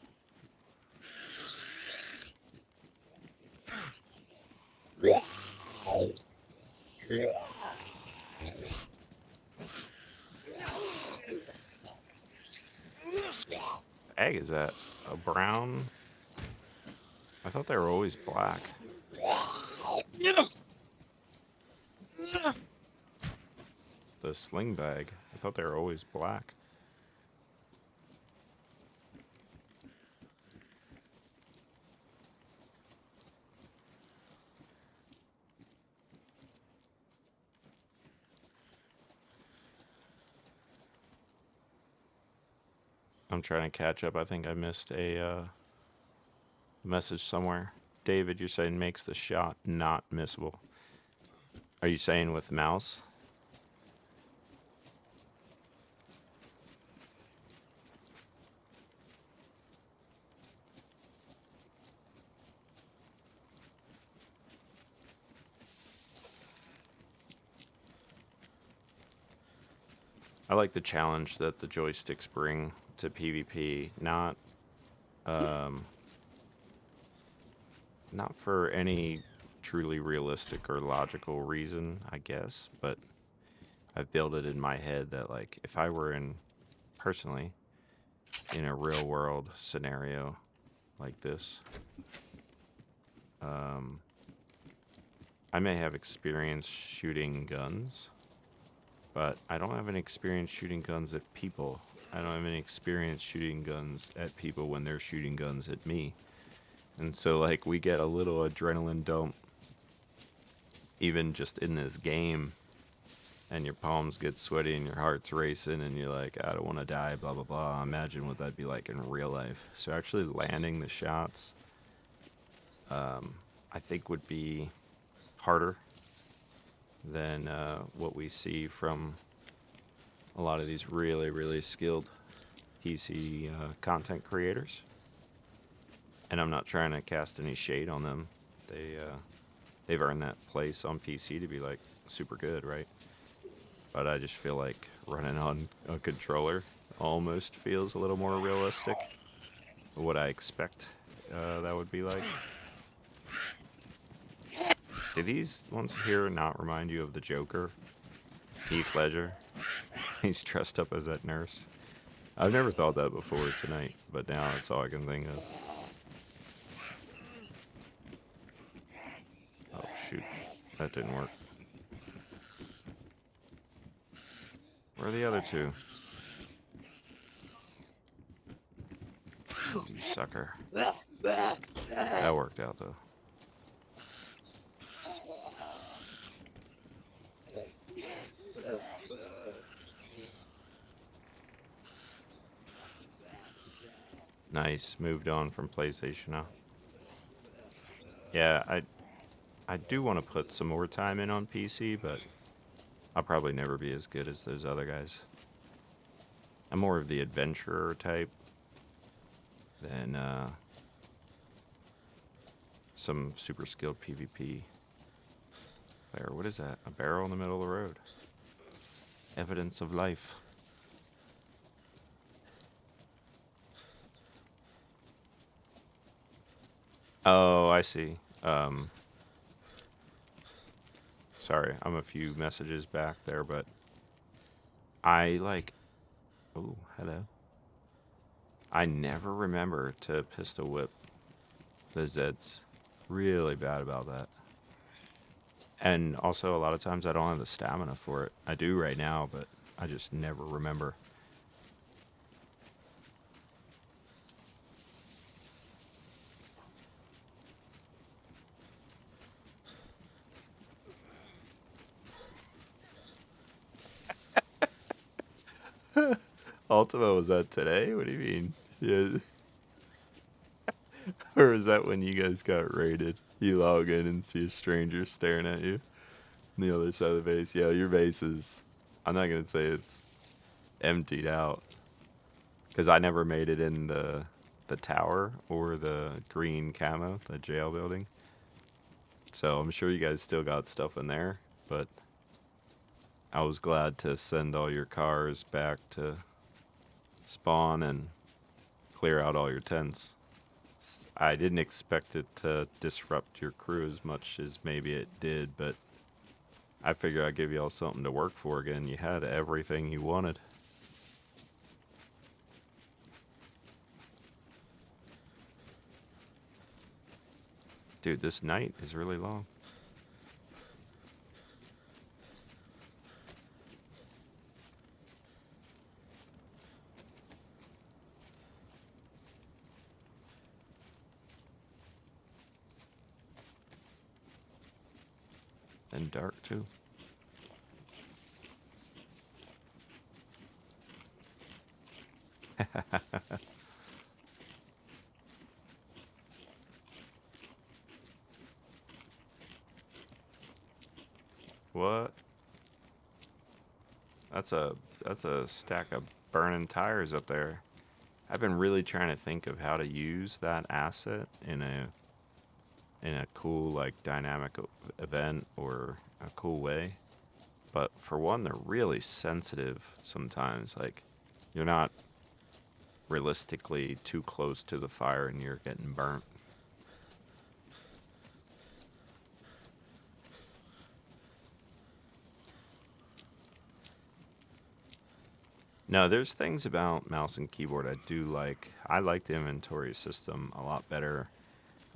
Egg, is that a brown? I thought they were always black. The sling bag. I thought they were always black. I'm trying to catch up. I think I missed a message somewhere. David, you're saying makes the shot not missable. Are you saying with mouse? I like the challenge that the joysticks bring to PvP. Um, not for any truly realistic or logical reason, I guess, but I've built it in my head that like if I were in personally in a real world scenario like this, um, I may have experience shooting guns, but I don't have any experience shooting guns at people. I don't have any experience shooting guns at people when they're shooting guns at me. And so like we get a little adrenaline dump even just in this game, and your palms get sweaty and your heart's racing and you're like, I don't want to die, blah blah blah. Imagine what that'd be like in real life. So actually landing the shots, um, I think would be harder than what we see from a lot of these really skilled PC content creators. And I'm not trying to cast any shade on them. They've earned that place on PC to be like super good, right? But I just feel like running on a controller almost feels a little more realistic. What I expect that would be like. Do these ones here not remind you of the Joker? Heath Ledger? He's dressed up as that nurse. I've never thought that before tonight, but now that's all I can think of. Oh shoot, that didn't work. Where are the other two? You sucker. That worked out though. Nice, moved on from PlayStation now. Yeah, I do want to put some more time in on PC, but I'll probably never be as good as those other guys. I'm more of the adventurer type than some super skilled PvP player. What is that? A barrel in the middle of the road. Evidence of life. Oh, I see. Sorry, I'm a few messages back there, but I like. Oh, hello. I never remember to pistol whip the Zeds. Really bad about that. And also, a lot of times I don't have the stamina for it. I do right now, but I just never remember. Ultima, was that today? What do you mean? Yeah. Or is that when you guys got raided? You log in and see a stranger staring at you on the other side of the base. Yeah, your base is, I'm not gonna say it's emptied out, because I never made it in the tower or the green camo, the jail building. So I'm sure you guys still got stuff in there, but I was glad to send all your cars back to spawn and clear out all your tents. I didn't expect it to disrupt your crew as much as maybe it did, but I figured I'd give you all something to work for again. You had everything you wanted. Dude, this night is really long. And dark too. What? That's a that's a stack of burning tires up there. I've been really trying to think of how to use that asset in a cool like dynamic event or a cool way. But for one, they're really sensitive sometimes. Like you're not realistically too close to the fire and you're getting burnt. No, there's things about mouse and keyboard I do like. I like the inventory system a lot better.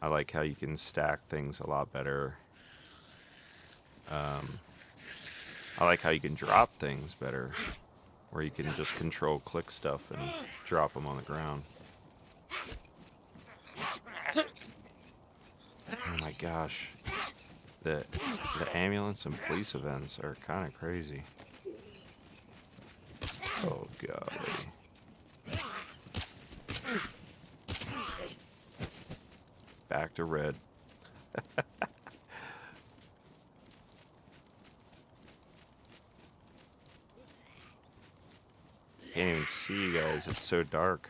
I like how you can stack things a lot better. Um, I like how you can drop things better, where you can just control click stuff and drop them on the ground. Oh my gosh, the the ambulance and police events are kind of crazy. Oh golly. Back to red. Can't even see you guys, it's so dark.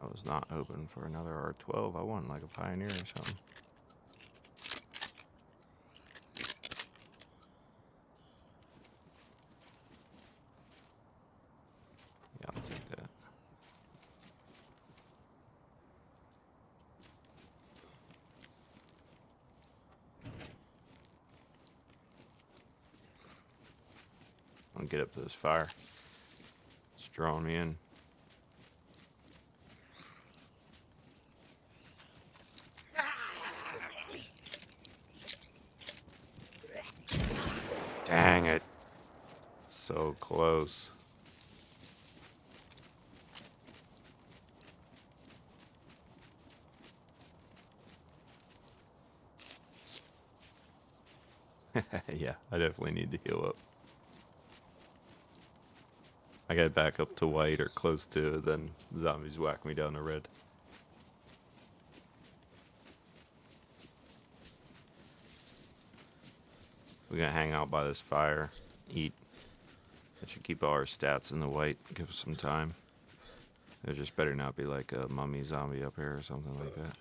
I was not hoping for another R12. I want like a Pioneer or something. Yeah, I'll take that. I'll get up to this fire. It's drawing me in. Dang it. So close. Yeah, I definitely need to heal up. I gotta back up to white or close to it, then zombies whack me down to red. We're gonna hang out by this fire, eat. That should keep all our stats in the white, give us some time. There just better not be like a mummy zombie up here or something like that.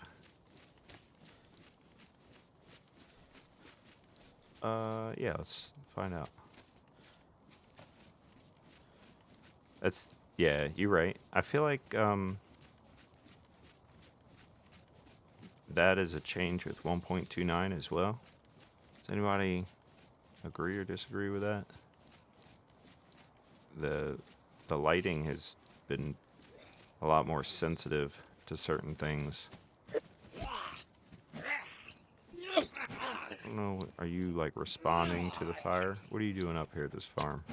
Yeah, let's find out. That's, yeah, you're right. I feel like, that is a change with 1.29 as well. Does anybody agree or disagree with that? The the lighting has been a lot more sensitive to certain things. I don't know, are you like responding to the fire? What are you doing up here at this farm?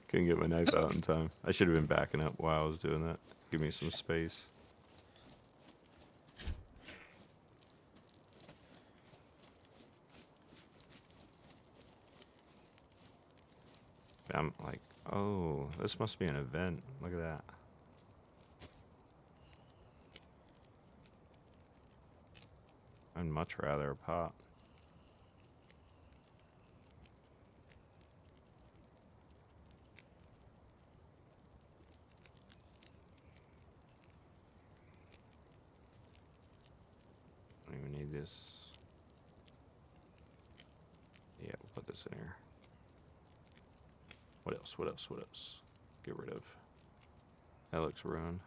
Couldn't get my knife out in time. I should have been backing up while I was doing that. Give me some space. I'm like, oh, this must be an event. Look at that. I'd much rather a pot. I don't even need this. Yeah, we'll put this in here. What else? What else? What else? Get rid of. That looks ruined.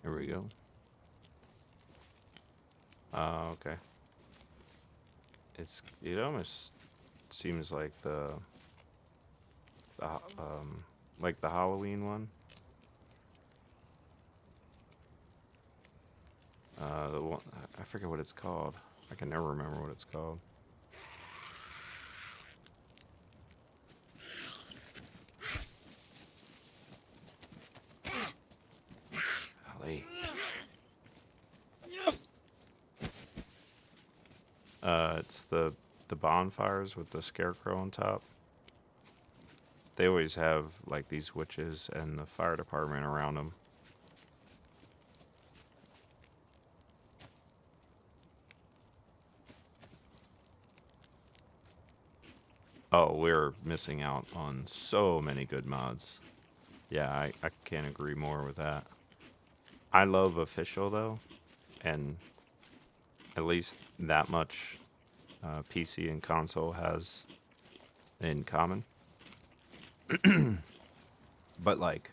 Here we go. Okay. It almost seems the like the Halloween one. The one I forget what it's called. I can never remember what it's called. Golly. It's the bonfires with the scarecrow on top. They always have like these witches and the fire department around them. Oh, we're missing out on so many good mods. Yeah, I can't agree more with that. I love official though, and at least that much PC and console has in common. But like,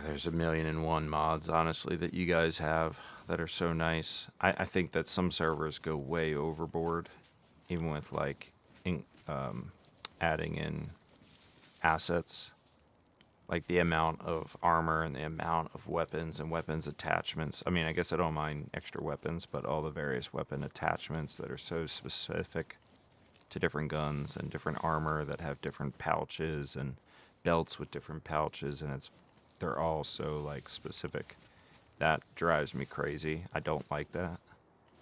there's a million and one mods, honestly, that you guys have that are so nice. I think that some servers go way overboard, even with like in, adding in assets, like the amount of armor and the amount of weapons and weapons attachments. I mean, I guess I don't mind extra weapons, but all the various weapon attachments that are so specific to different guns and different armor that have different pouches and belts with different pouches, and they're all so like specific. That drives me crazy. I don't like that.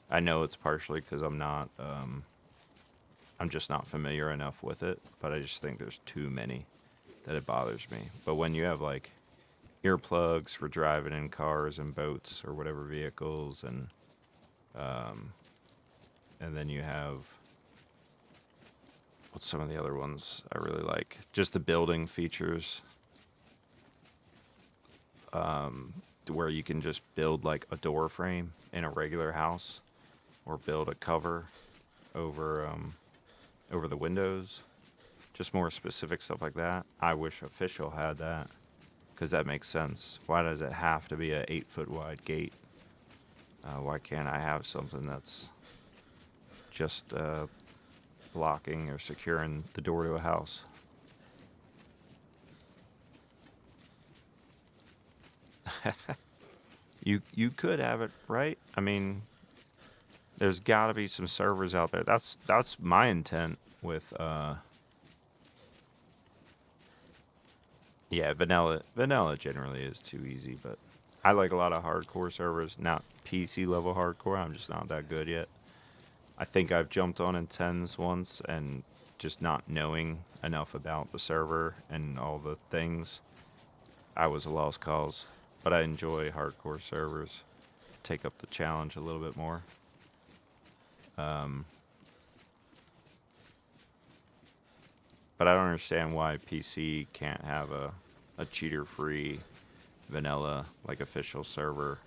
I know it's partially because I'm just not familiar enough with it, but I just think there's too many that it bothers me. But when you have like earplugs for driving in cars and boats or whatever vehicles, um, and then you have what's some of the other ones I really like? Just the building features, um, where you can just build like a door frame in a regular house, or build a cover over over the windows. Just more specific stuff like that. I wish official had that because that makes sense. Why does it have to be a 8 foot wide gate? Why can't I have something that's just blocking or securing the door to a house? You could have it, right? I mean, there's got to be some servers out there. That's my intent with yeah, vanilla generally is too easy, but I like a lot of hardcore servers. Not PC level hardcore. I'm just not that good yet. I think I've jumped on in tens once and just not knowing enough about the server and all the things, I was a lost cause. But I enjoy hardcore servers. Take up the challenge a little bit more. Um, but I don't understand why PC can't have a cheater-free vanilla like official server.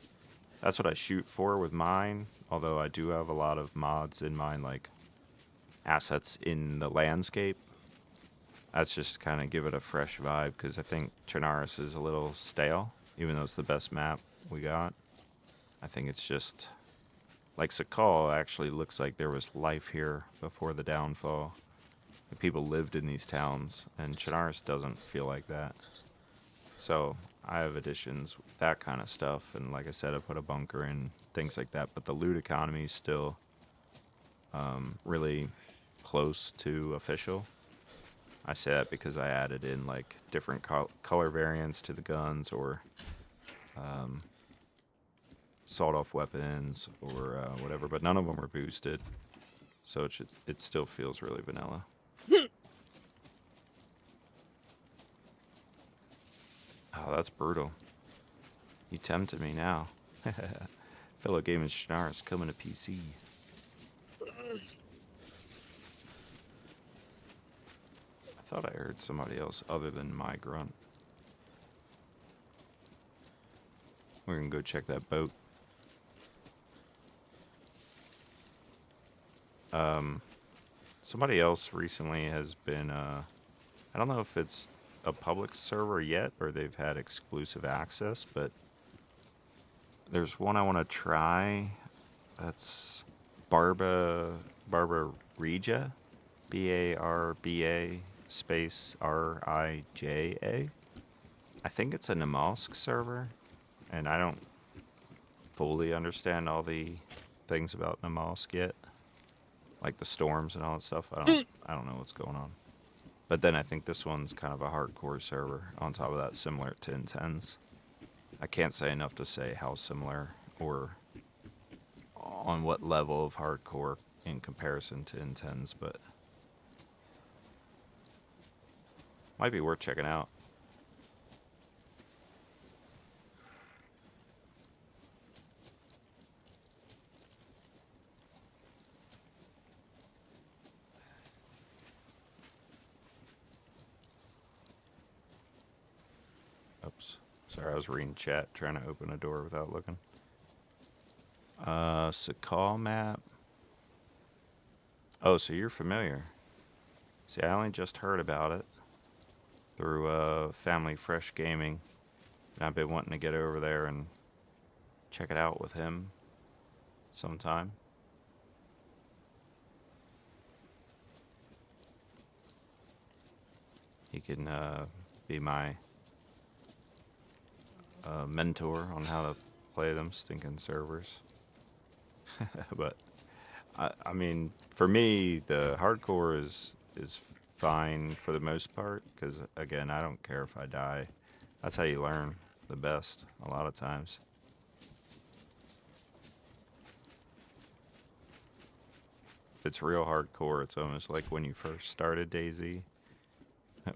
That's what I shoot for with mine, although I do have a lot of mods in mine, like assets in the landscape. That's just kind of give it a fresh vibe because I think Trinaris is a little stale, even though it's the best map we got. I think it's just like Sakhal actually looks like there was life here before the downfall. The people lived in these towns, and Chernarus doesn't feel like that. So I have additions, that kind of stuff, and like I said, I put a bunker in, things like that. But the loot economy is still really close to official. I say that because I added in like different color variants to the guns, or um, sawed-off weapons, or whatever. But none of them are boosted, so it still feels really vanilla. Oh, that's brutal. You tempted me now. Fellow gaming Schnars coming to PC. I thought I heard somebody else other than my grunt. We're gonna go check that boat. Um, Somebody else recently has been, I don't know if it's a public server yet or they've had exclusive access, but there's one I want to try. That's Barba Rija, Barba space Rija. I think it's a Namalsk server, and I don't fully understand all the things about Namalsk yet, like the storms and all that stuff. I don't know what's going on. But then I think this one's kind of a hardcore server on top of that, similar to Intense. I can't say enough to say how similar or on what level of hardcore in comparison to Intense, but might be worth checking out. Oops. Sorry, I was reading chat, trying to open a door without looking. Sakhal map. Oh, so you're familiar. See, I only just heard about it through Family Fresh Gaming, and I've been wanting to get over there and check it out with him sometime. He can be my mentor on how to play them stinking servers. But I mean, for me, the hardcore is fine for the most part because again, I don't care if I die. That's how you learn the best a lot of times. If it's real hardcore, it's almost like when you first started DayZ,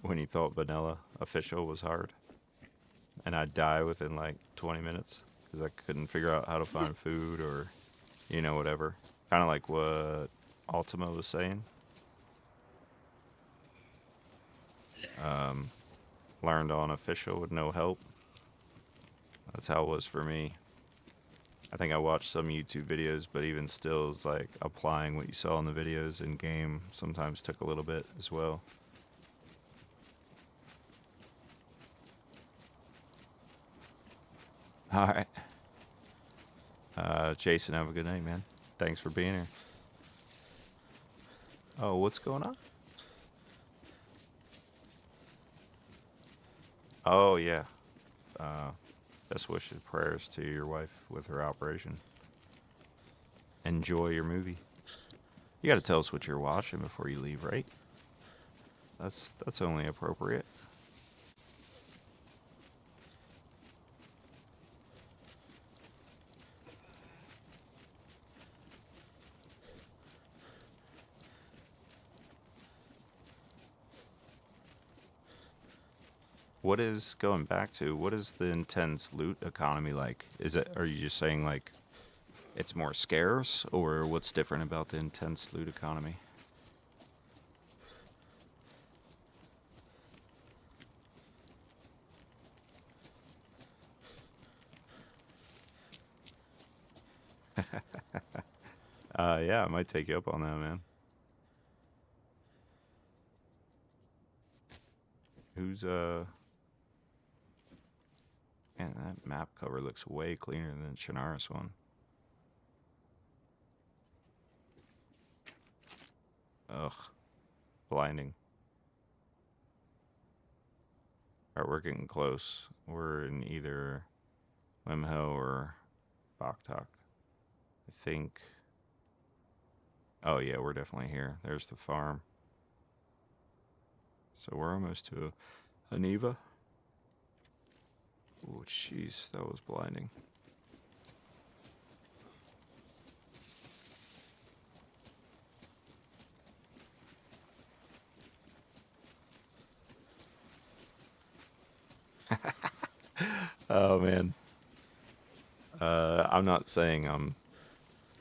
when you thought vanilla official was hard, and I'd die within like 20 minutes because I couldn't figure out how to find food or whatever. Kind of like what Ultima was saying. Um, Learned on official with no help. That's how it was for me. I think I watched some YouTube videos, but even still, it's like applying what you saw in the videos in game sometimes took a little bit as well. All right. Jason, have a good night, man. Thanks for being here. Oh, what's going on? Oh, yeah. Uh, Best wishes, prayers to your wife with her operation. Enjoy your movie. You gotta tell us what you're watching before you leave, right? That's only appropriate. What is going back to? What is the intense loot economy like? Are you just saying like it's more scarce, or what's different about the intense loot economy? Yeah, I might take you up on that, man. Who's Man, that map cover looks way cleaner than Shannara's one. Ugh. blinding. Alright, we're getting close. We're in either Limho or Baktak. I think. Oh yeah, we're definitely here. There's the farm. So we're almost to Aniva. Oh jeez, that was blinding. Oh man. I'm not saying I'm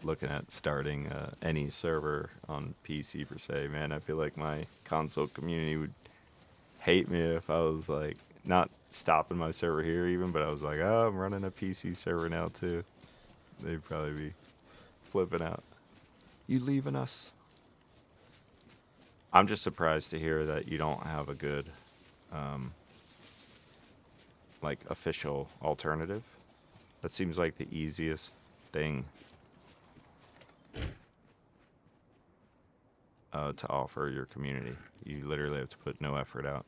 looking at starting any server on PC per se, man. I feel like my console community would hate me if I was like not stopping my server here even, but I was like, oh, I'm running a PC server now too. They'd probably be flipping out. You leaving us? I'm just surprised to hear that you don't have a good, um, like official alternative. That seems like the easiest thing to offer your community. You literally have to put no effort out.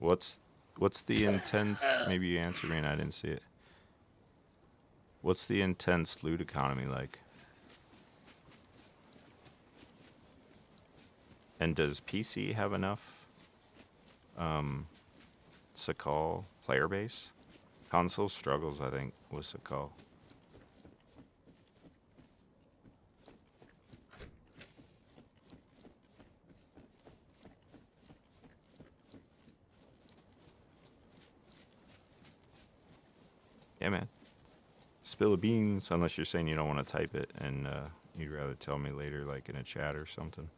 What's what's the intense? Maybe you answered me and I didn't see it. What's the intense loot economy like? And does PC have enough um, Sakhal player base? Console struggles, I think, with Sakhal. Yeah, man. Spill the beans, unless you're saying you don't want to type it and you'd rather tell me later, like in a chat or something.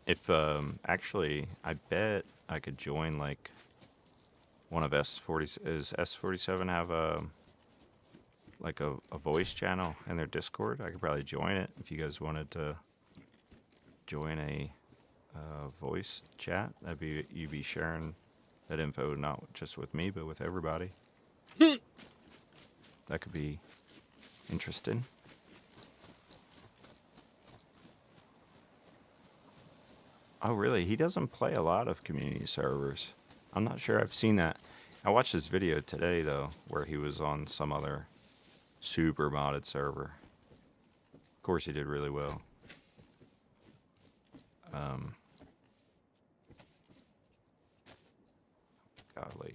If actually, I bet I could join like one of S40. Is S47 have a like a voice channel in their Discord? I could probably join it if you guys wanted to join a voice chat. That'd be you'd be sharing that info not just with me but with everybody. That could be interesting. Oh, really? He doesn't play a lot of community servers. I'm not sure I've seen that. I watched his video today, though, where he was on some other super modded server. Of course, he did really well. Um, Golly.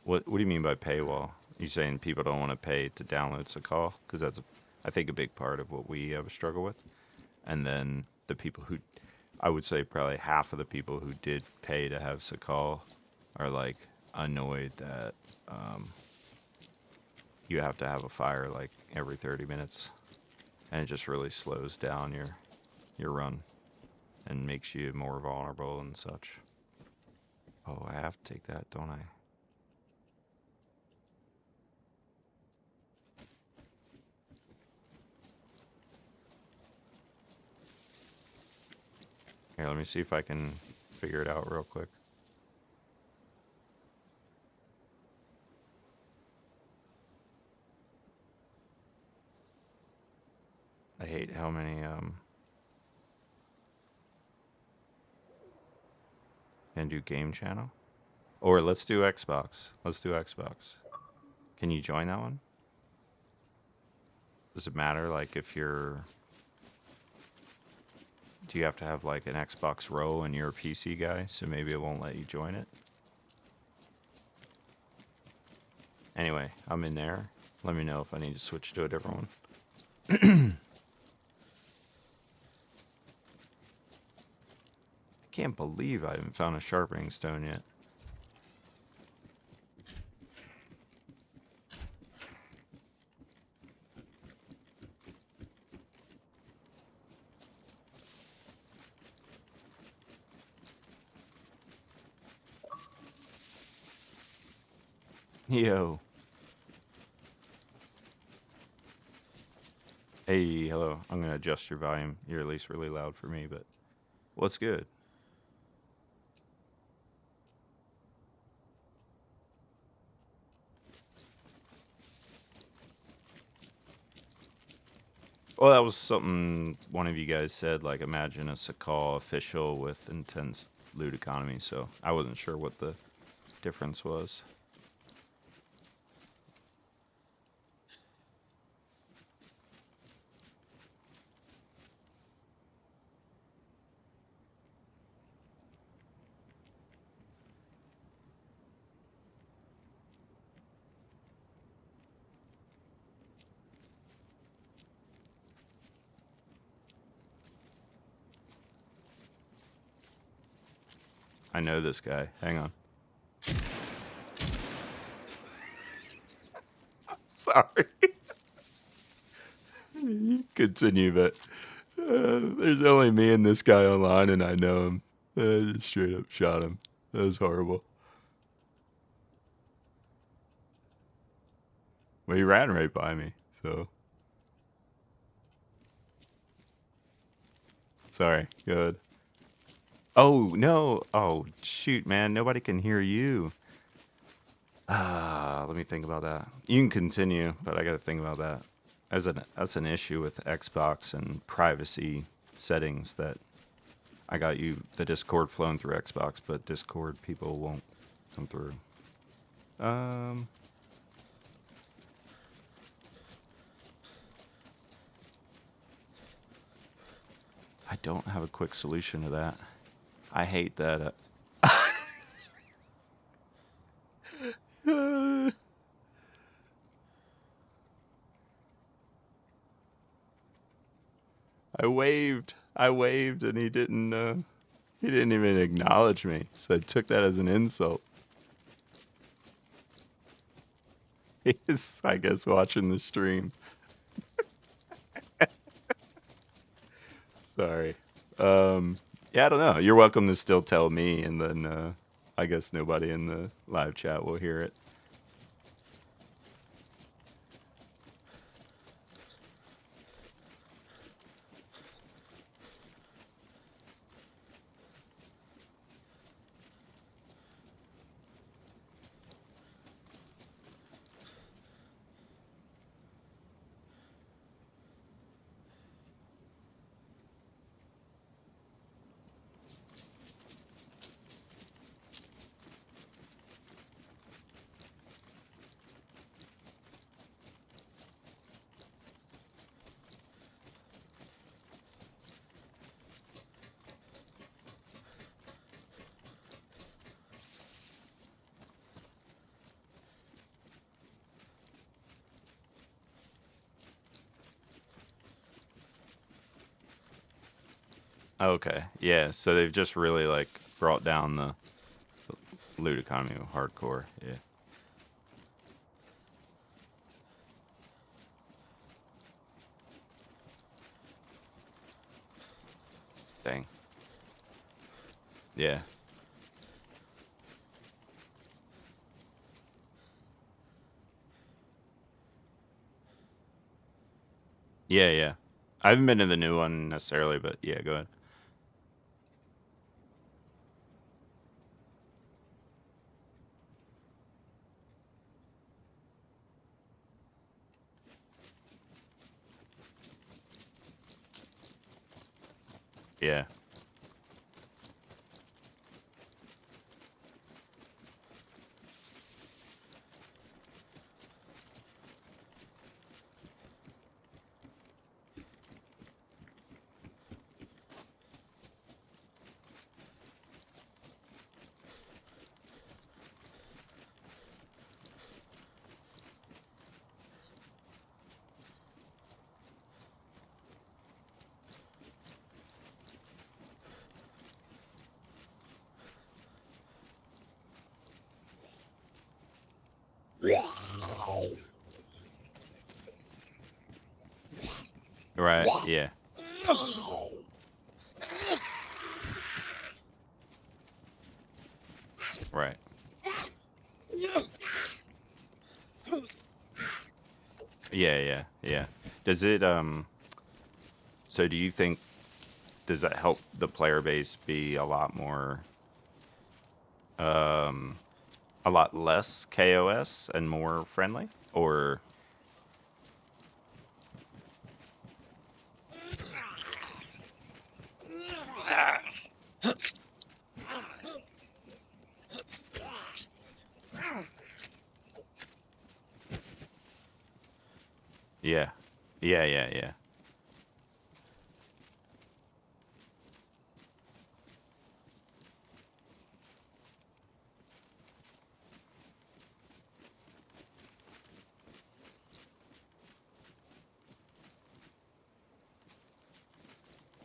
What do you mean by paywall? You saying people don't want to pay to download Sakhal? Because that's, I think, a big part of what we have a struggle with. And then the people who, I would say probably half of the people who did pay to have Sakhal are like annoyed that you have to have a fire like every 30 minutes, and it just really slows down your run and makes you more vulnerable and such. Oh, I have to take that, don't I? Here, let me see if I can figure it out real quick. I hate how many can do game channel. Or let's do Xbox. Let's do Xbox. Can you join that one? Does it matter like if you're do you have to have like an Xbox row and you're a PC guy, so maybe it won't let you join it? Anyway, I'm in there. Let me know if I need to switch to a different one. I can't believe I haven't found a sharpening stone yet. Yo. Hey, hello. I'm gonna adjust your volume. You're at least really loud for me, but what's good? Well, that was something one of you guys said, like imagine a Sakhal official with intense loot economy, so I wasn't sure what the difference was. I know this guy. Hang on. Sorry. You continue, but there's only me and this guy online, and I know him. I just straight up shot him. That was horrible. Well, he ran right by me, so sorry. Good. Oh no! Oh shoot, man! Nobody can hear you. Let me think about that. You can continue, but I got to think about that. That's an issue with Xbox and privacy settings that I got you the Discord flowing through Xbox, but Discord people won't come through. Um, I don't have a quick solution to that. I hate that. I waved, and he didn't. He didn't even acknowledge me, so I took that as an insult. He's, I guess, watching the stream. Sorry. Yeah, I don't know. You're welcome to still tell me, and then I guess nobody in the live chat will hear it. Okay, yeah. So they've just really like brought down the loot economy of hardcore. Yeah, dang. Yeah, yeah, yeah. I haven't been to the new one necessarily, but yeah, go ahead. Yeah. Right. Yeah. Right. Yeah, yeah, yeah. Does it So do you think does that help the player base be um, a lot less KOS and more friendly? Or yeah, yeah.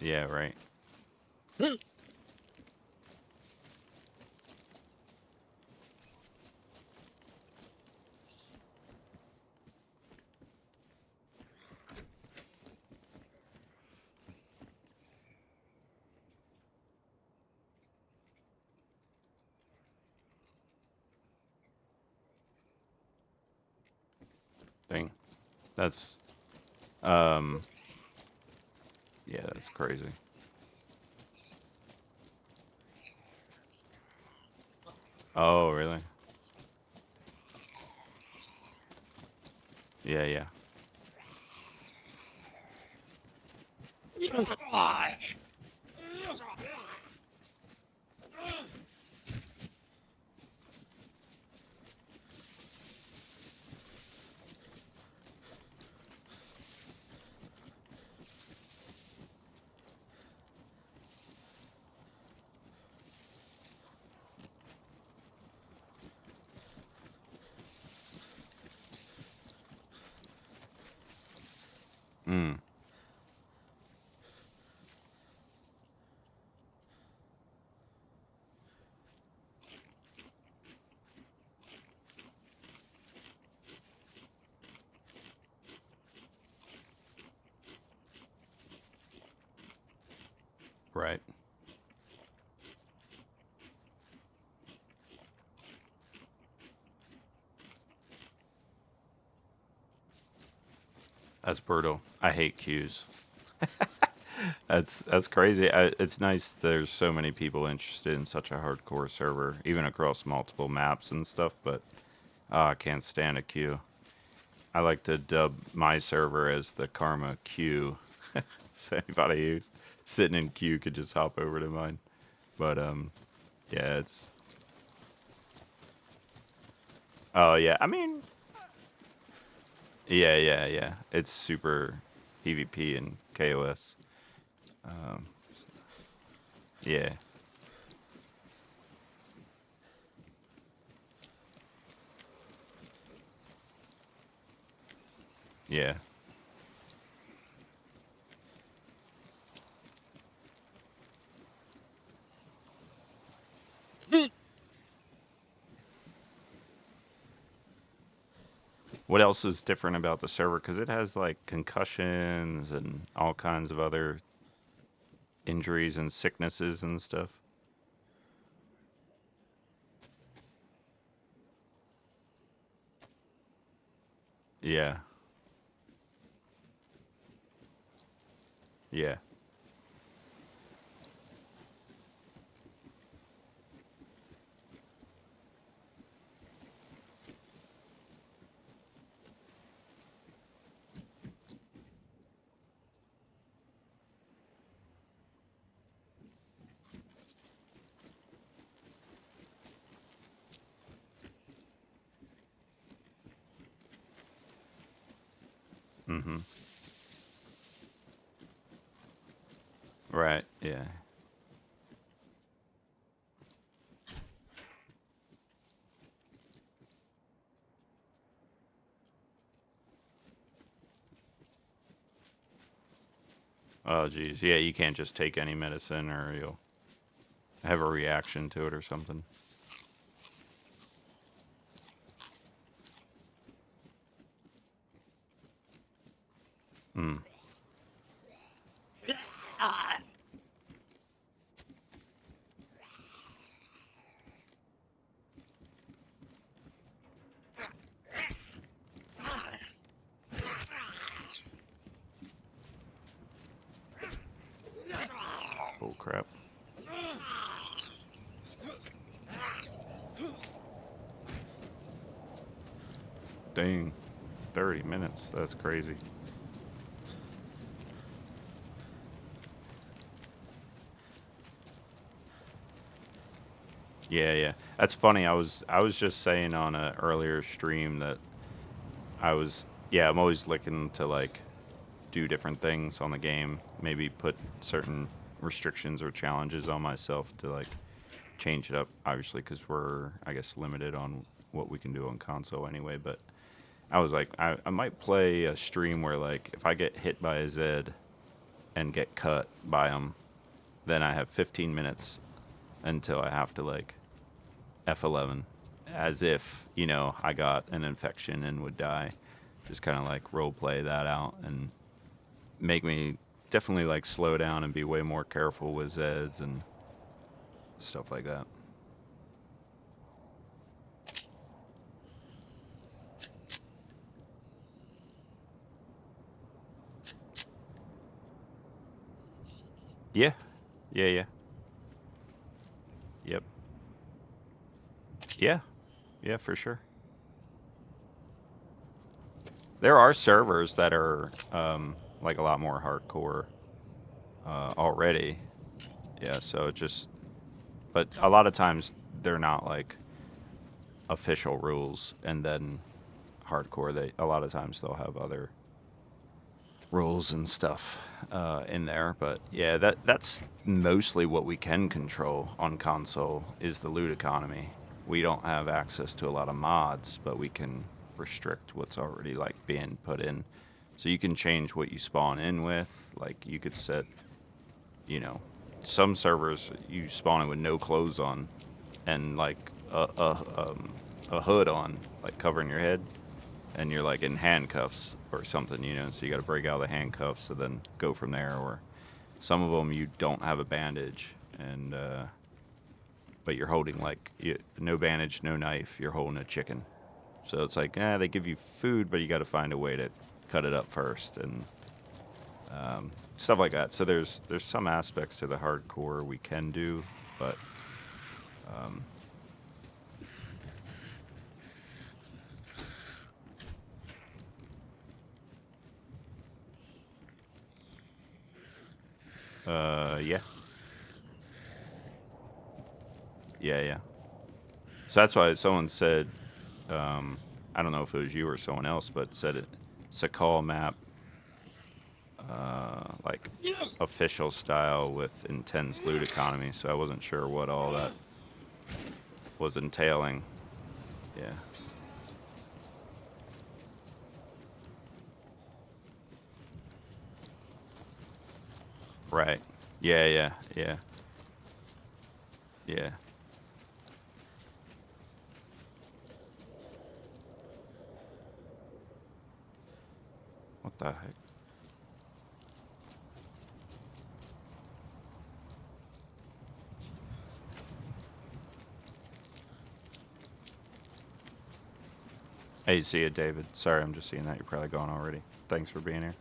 Yeah, right. Thing. That's um yeah, that's crazy. Oh, really? Yeah, yeah. Mm, right. That's brutal. I hate queues. That's crazy. It's nice there's so many people interested in such a hardcore server, even across multiple maps and stuff, but I can't stand a queue. I like to dub my server as the Karma queue. So anybody who's sitting in queue could just hop over to mine. But yeah, it's oh yeah. I mean, yeah. It's super PvP and KOS. Um, yeah, yeah. What else is different about the server? Because it has like concussions and all kinds of other injuries and sicknesses and stuff. Yeah, yeah. Mm-hmm. Right. Yeah. Oh, geez. Yeah, you can't just take any medicine or you'll have a reaction to it or something. Mm. Dang, 30 minutes. That's crazy. Yeah, yeah. That's funny. I was just saying on a earlier stream that yeah, I'm always looking to like do different things on the game, maybe put certain restrictions or challenges on myself to like change it up, obviously, because we're, I guess, limited on what we can do on console anyway. But I was like, I might play a stream where, like, if I get hit by a Zed and get cut by him, then I have 15 minutes until I have to, like, F11, as if, I got an infection and would die. Just kind of like role play that out and make me definitely like slow down and be way more careful with Zeds and stuff like that. Yeah, yeah, yeah, yep, yeah, yeah, for sure. There are servers that are like a lot more hardcore already. Yeah, so it just, but a lot of times they're not like official rules, and then hardcore. They a lot of times they'll have other rules and stuff in there. But yeah, that's mostly what we can control on console is the loot economy. We don't have access to a lot of mods, but we can restrict what's already like being put in. So you can change what you spawn in with. Like you could set, you know, some servers you spawn in with no clothes on and like a hood on, like covering your head, and you're like in handcuffs or something. So you got to break out the handcuffs and then go from there. Or some of them you don't have a bandage, and but you're holding like no bandage, no knife. You're holding a chicken. So it's like, they give you food, but you got to find a way to cut it up first and stuff like that. So there's some aspects to the hardcore we can do, but um, yeah, yeah, yeah. So that's why someone said, um, I don't know if it was you or someone else, but said it, Sakhal map, like official style with intense loot economy. So I wasn't sure what all that was entailing. Yeah. Right. Yeah, yeah, yeah, yeah. What the heck? Hey, see you, David. Sorry, I'm just seeing that you're probably gone already. Thanks for being here.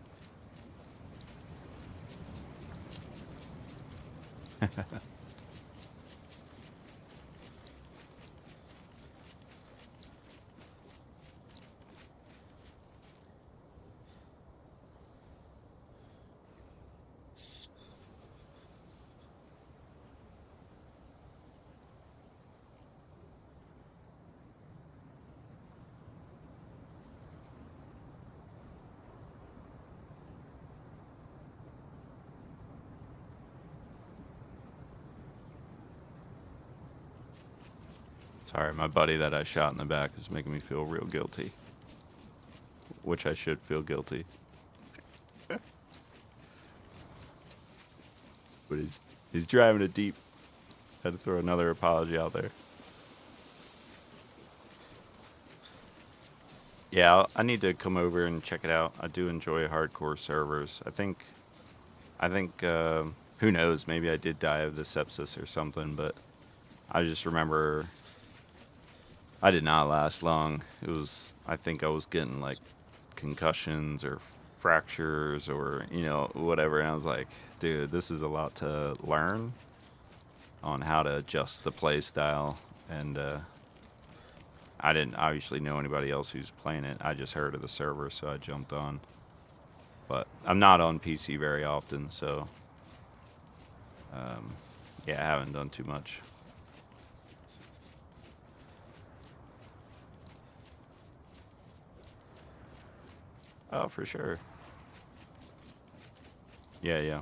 Sorry, my buddy that I shot in the back is making me feel real guilty, which I should feel guilty. But he's driving it deep. Had to throw another apology out there. Yeah, I need to come over and check it out. I do enjoy hardcore servers. I think who knows? Maybe I did die of the sepsis or something, but I just remember I did not last long. I think I was getting like concussions or fractures or whatever, and I was like, dude, this is a lot to learn on how to adjust the play style, and I didn't obviously know anybody else who's playing it. I just heard of the server, so I jumped on. But I'm not on PC very often, so um, yeah, I haven't done too much. Oh, for sure. Yeah, yeah,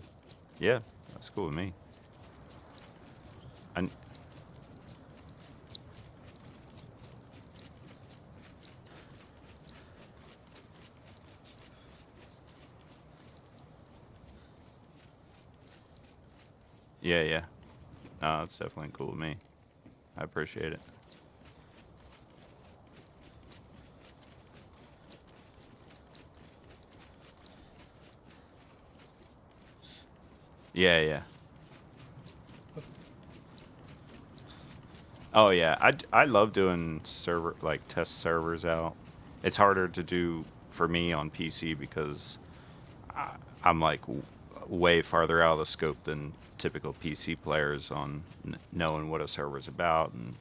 yeah. That's cool with me. And yeah, yeah. No, it's definitely cool with me. I appreciate it. Yeah, yeah. Oh yeah, I love doing server like test servers out. It's harder to do for me on PC because I, I'm like way farther out of the scope than typical PC players on knowing what a server's about, and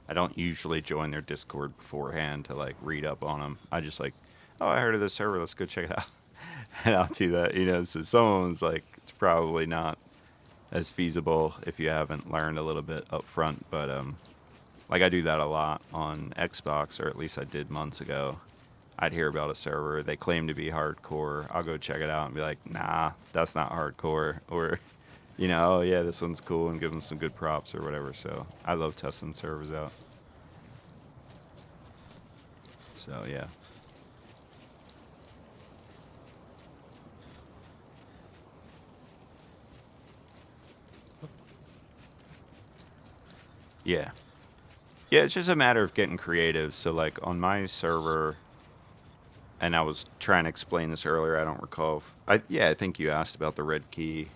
I don't usually join their Discord beforehand to like read up on them. I just like, oh, I heard of this server, let's go check it out, and I'll do that. So someone's like, it's probably not as feasible if you haven't learned a little bit up front, but like I do that a lot on Xbox, or at least I did months ago. I'd hear about a server, they claim to be hardcore. I'll go check it out and be like, nah, that's not hardcore. Or, oh yeah, this one's cool, and give them some good props or whatever. So I love testing servers out. So yeah. Yeah. Yeah, it's just a matter of getting creative. So like on my server, and I was trying to explain this earlier, I don't recall. I think you asked about the red key.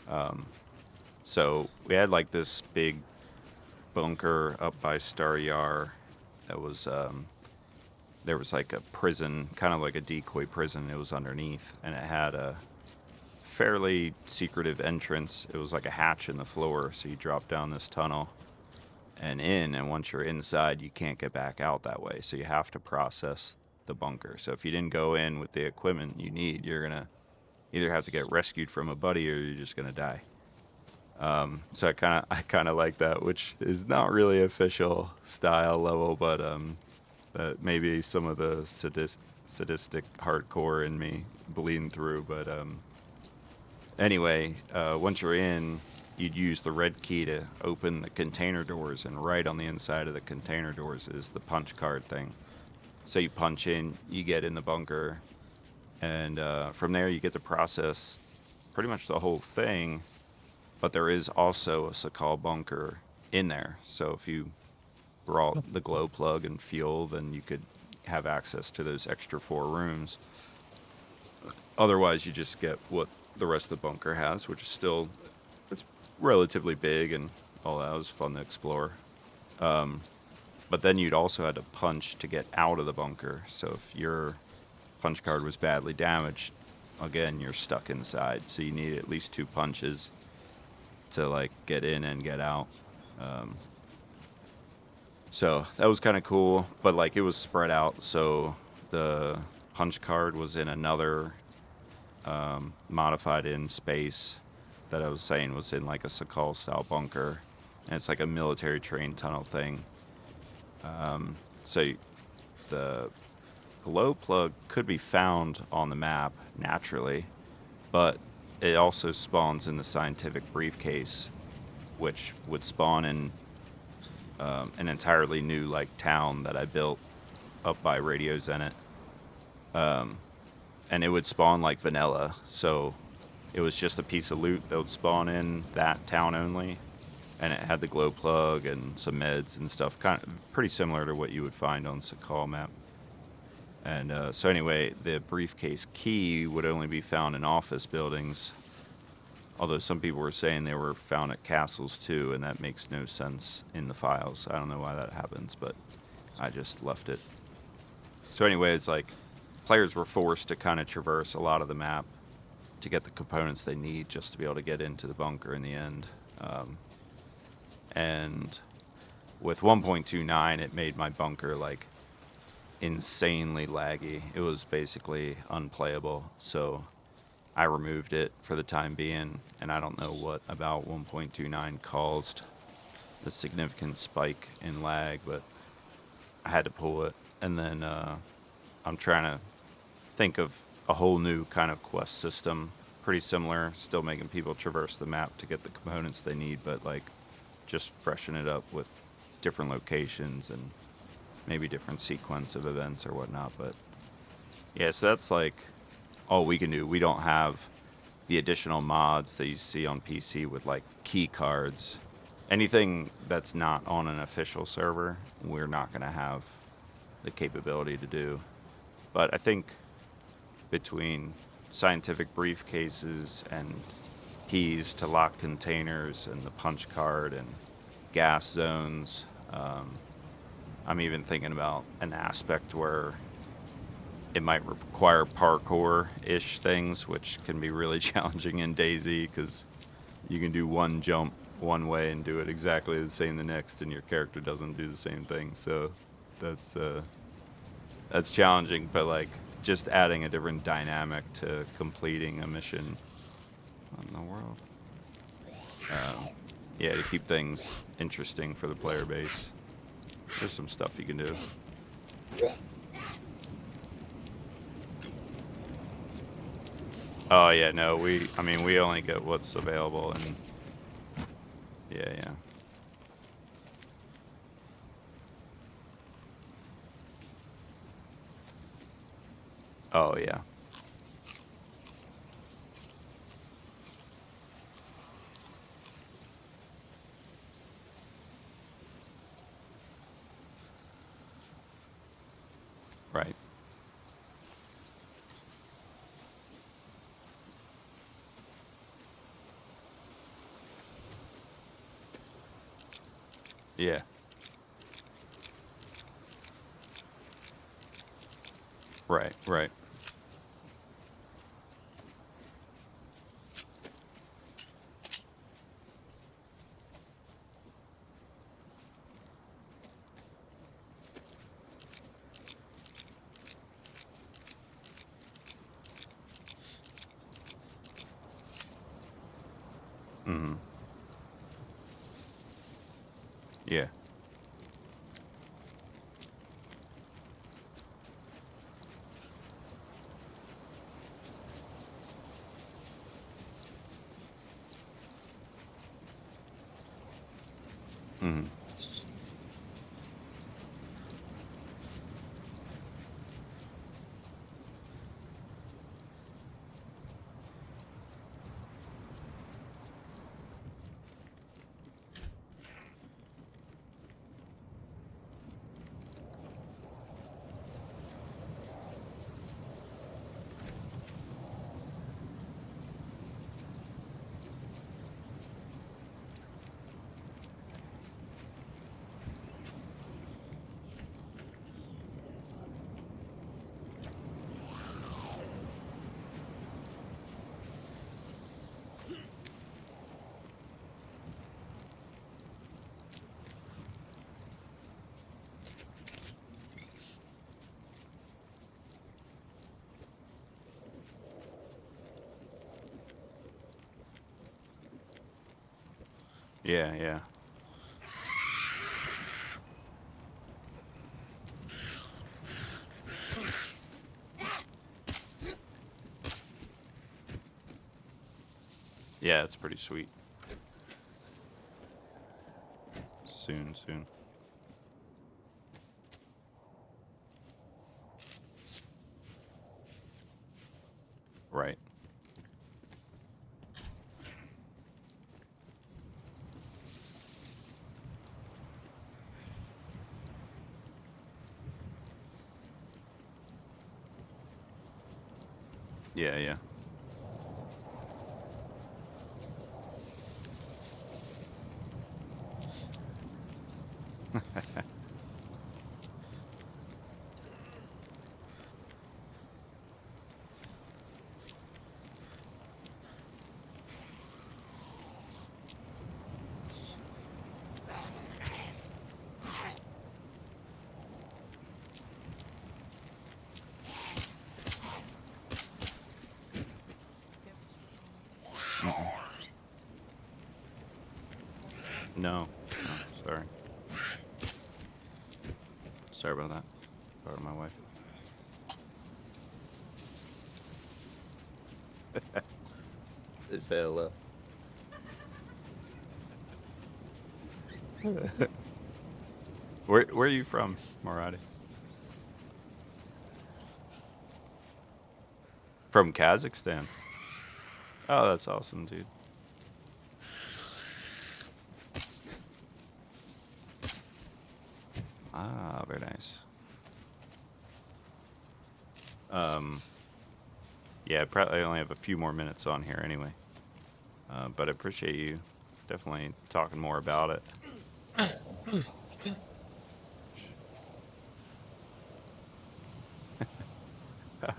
Um, so we had like this big bunker up by Star Yar that was there was like a prison, kind of like a decoy prison. It was underneath, and it had a fairly secretive entrance. It was like a hatch in the floor, so you drop down this tunnel and in, and once you're inside, you can't get back out that way. So you have to process the bunker. So if you didn't go in with the equipment you need, you're gonna either have to get rescued from a buddy or you're just gonna die. So I kind of like that, which is not really official style level, but that maybe some of the sadistic hardcore in me bleeding through. But anyway, once you're in, you'd use the red key to open the container doors, and right on the inside of the container doors is the punch card thing. So you punch in, you get in the bunker, and from there you get to process pretty much the whole thing. But there is also a Sakhal bunker in there. So if you brought the glow plug and fuel, then you could have access to those extra 4 rooms. Otherwise, you just get what the rest of the bunker has, which is still it's relatively big and all that. It was fun to explore. Um, but then you'd also had to punch to get out of the bunker. So if your punch card was badly damaged, again, you're stuck inside. So you need at least 2 punches to like get in and get out. Um, so that was kind of cool, but like it was spread out. So the punch card was in another modified in space that I was saying was in like a Sakal style bunker, and it's like a military train tunnel thing. So the glow plug could be found on the map naturally, but it also spawns in the scientific briefcase, which would spawn in an entirely new like town that I built up by Radio Zenit. Um, and it would spawn like vanilla. So it was just a piece of loot that would spawn in that town only, and it had the glow plug and some meds and stuff, kind of pretty similar to what you would find on Sakal map. And so anyway, the briefcase key would only be found in office buildings, although some people were saying they were found at castles too, and that makes no sense in the files. I don't know why that happens, but I just left it. So anyway, it's like players were forced to kind of traverse a lot of the map to get the components they need just to be able to get into the bunker in the end. And with 1.29, it made my bunker like insanely laggy. It was basically unplayable. So I removed it for the time being, and I don't know what about 1.29 caused the significant spike in lag, but I had to pull it. And then I'm trying to think of a whole new kind of quest system, pretty similar, still making people traverse the map to get the components they need, but like just freshen it up with different locations and maybe different sequence of events or whatnot. But yeah, so that's like all we can do. We don't have the additional mods that you see on PC with like key cards. Anything that's not on an official server, we're not going to have the capability to do. But I think between scientific briefcases and keys to lock containers and the punch card and gas zones, I'm even thinking about an aspect where it might require parkour-ish things, which can be really challenging in DayZ because you can do one jump one way and do it exactly the same the next, and your character doesn't do the same thing. So that's challenging, but like just adding a different dynamic to completing a mission. What in the world? Yeah, to keep things interesting for the player base. There's some stuff you can do. Oh yeah, no, I mean, we only get what's available, and yeah, yeah. Oh yeah. Right. Yeah. Right, right. Mm-hmm. Yeah. Mm-hmm. Yeah, yeah. Yeah, it's pretty sweet. Soon, soon. Right. Yeah, yeah. No. Oh, sorry. Sorry about that. Pardon my wife. They say hello. Where are you from, Maradi? From Kazakhstan. Oh, that's awesome, dude. Ah, very nice. Um, yeah, probably only have a few more minutes on here anyway. But I appreciate you definitely talking more about it.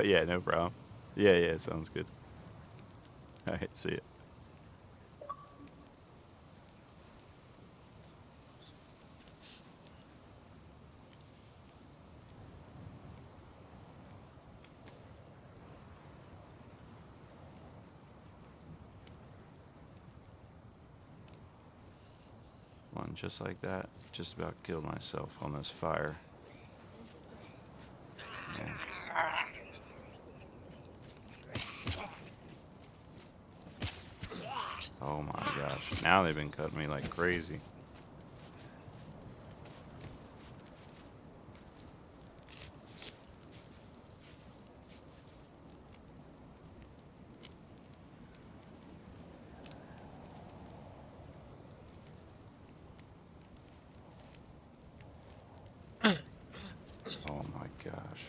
Yeah, no problem. Yeah, yeah, sounds good. All right, see ya. One just like that. Just about killed myself on this fire. Yeah. Oh my gosh. Now they've been cutting me like crazy. Oh my gosh.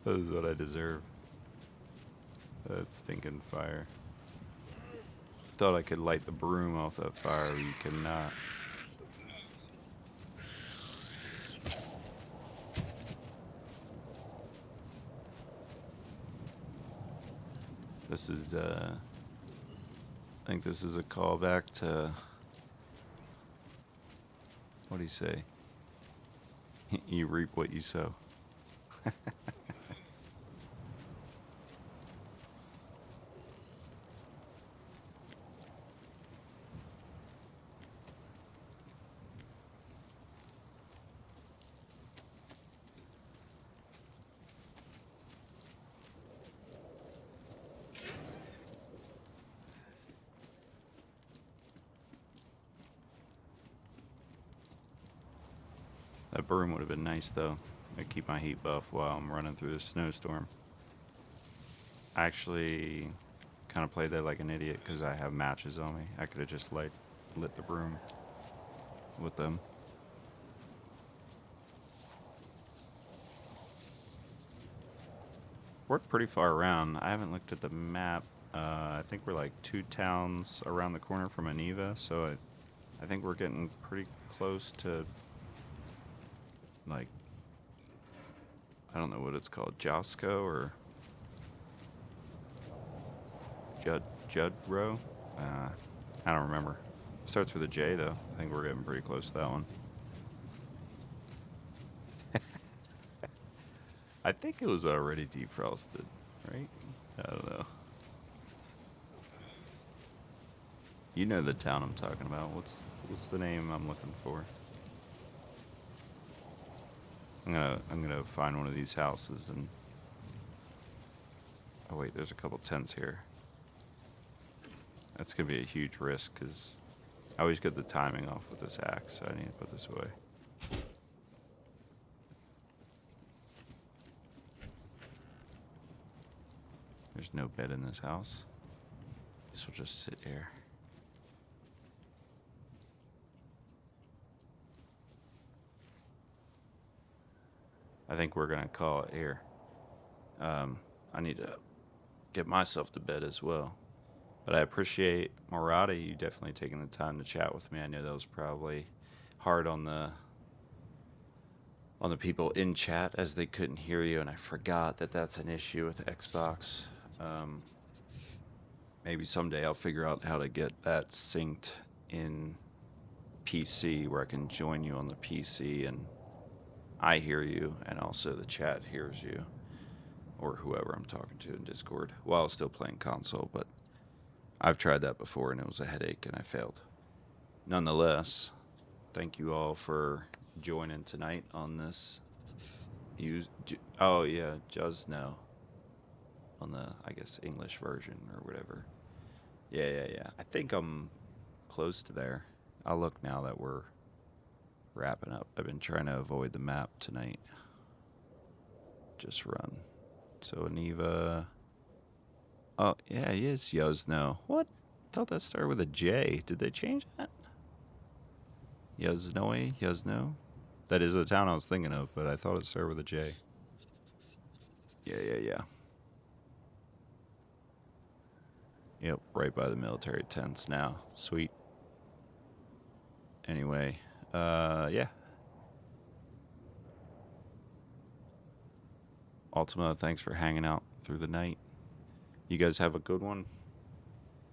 This is what I deserve. That stinking fire. Thought I could light the broom off that fire, but you cannot. This is, I think this is a callback to, what do you say? You reap what you sow. That broom would have been nice though. I keep my heat buff while I'm running through the snowstorm. I actually kind of played that like an idiot because I have matches on me. I could have just lit the broom with them. We're pretty far around. I haven't looked at the map. I think we're like 2 towns around the corner from Aniva, so I think we're getting pretty close to like I don't know what it's called, Josco or Judrow. I don't remember. Starts with a J though. I think we're getting pretty close to that one. I think it was already defrosted, right? I don't know. You know the town I'm talking about. What's the name I'm looking for? I'm gonna find one of these houses and oh wait, there's a couple tents here. That's gonna be a huge risk because I always get the timing off with this axe, so I need to put this away. There's no bed in this house. This will just sit here. I think we're gonna call it here. I need to get myself to bed as well. But I appreciate Murata, you definitely taking the time to chat with me. I know that was probably hard on the people in chat as they couldn't hear you, and I forgot that that's an issue with Xbox. Um, Maybe someday I'll figure out how to get that synced in PC where I can join you on the PC and I hear you and also the chat hears you or whoever I'm talking to in Discord while still playing console. But I've tried that before and it was a headache and I failed. Nonetheless, thank you all for joining tonight on this. Oh yeah, just know on the I guess English version or whatever. Yeah. I think I'm close to there. I'll look now that we're wrapping up. I've been trying to avoid the map tonight. Just run. So Aniva. Oh yeah, it is Yosno. What? I thought that started with a J. Did they change that? Yosno. That is the town I was thinking of, but I thought it started with a J. Yeah. Yep, right by the military tents now. Sweet. Anyway, yeah. Ultima, thanks for hanging out through the night. You guys have a good one.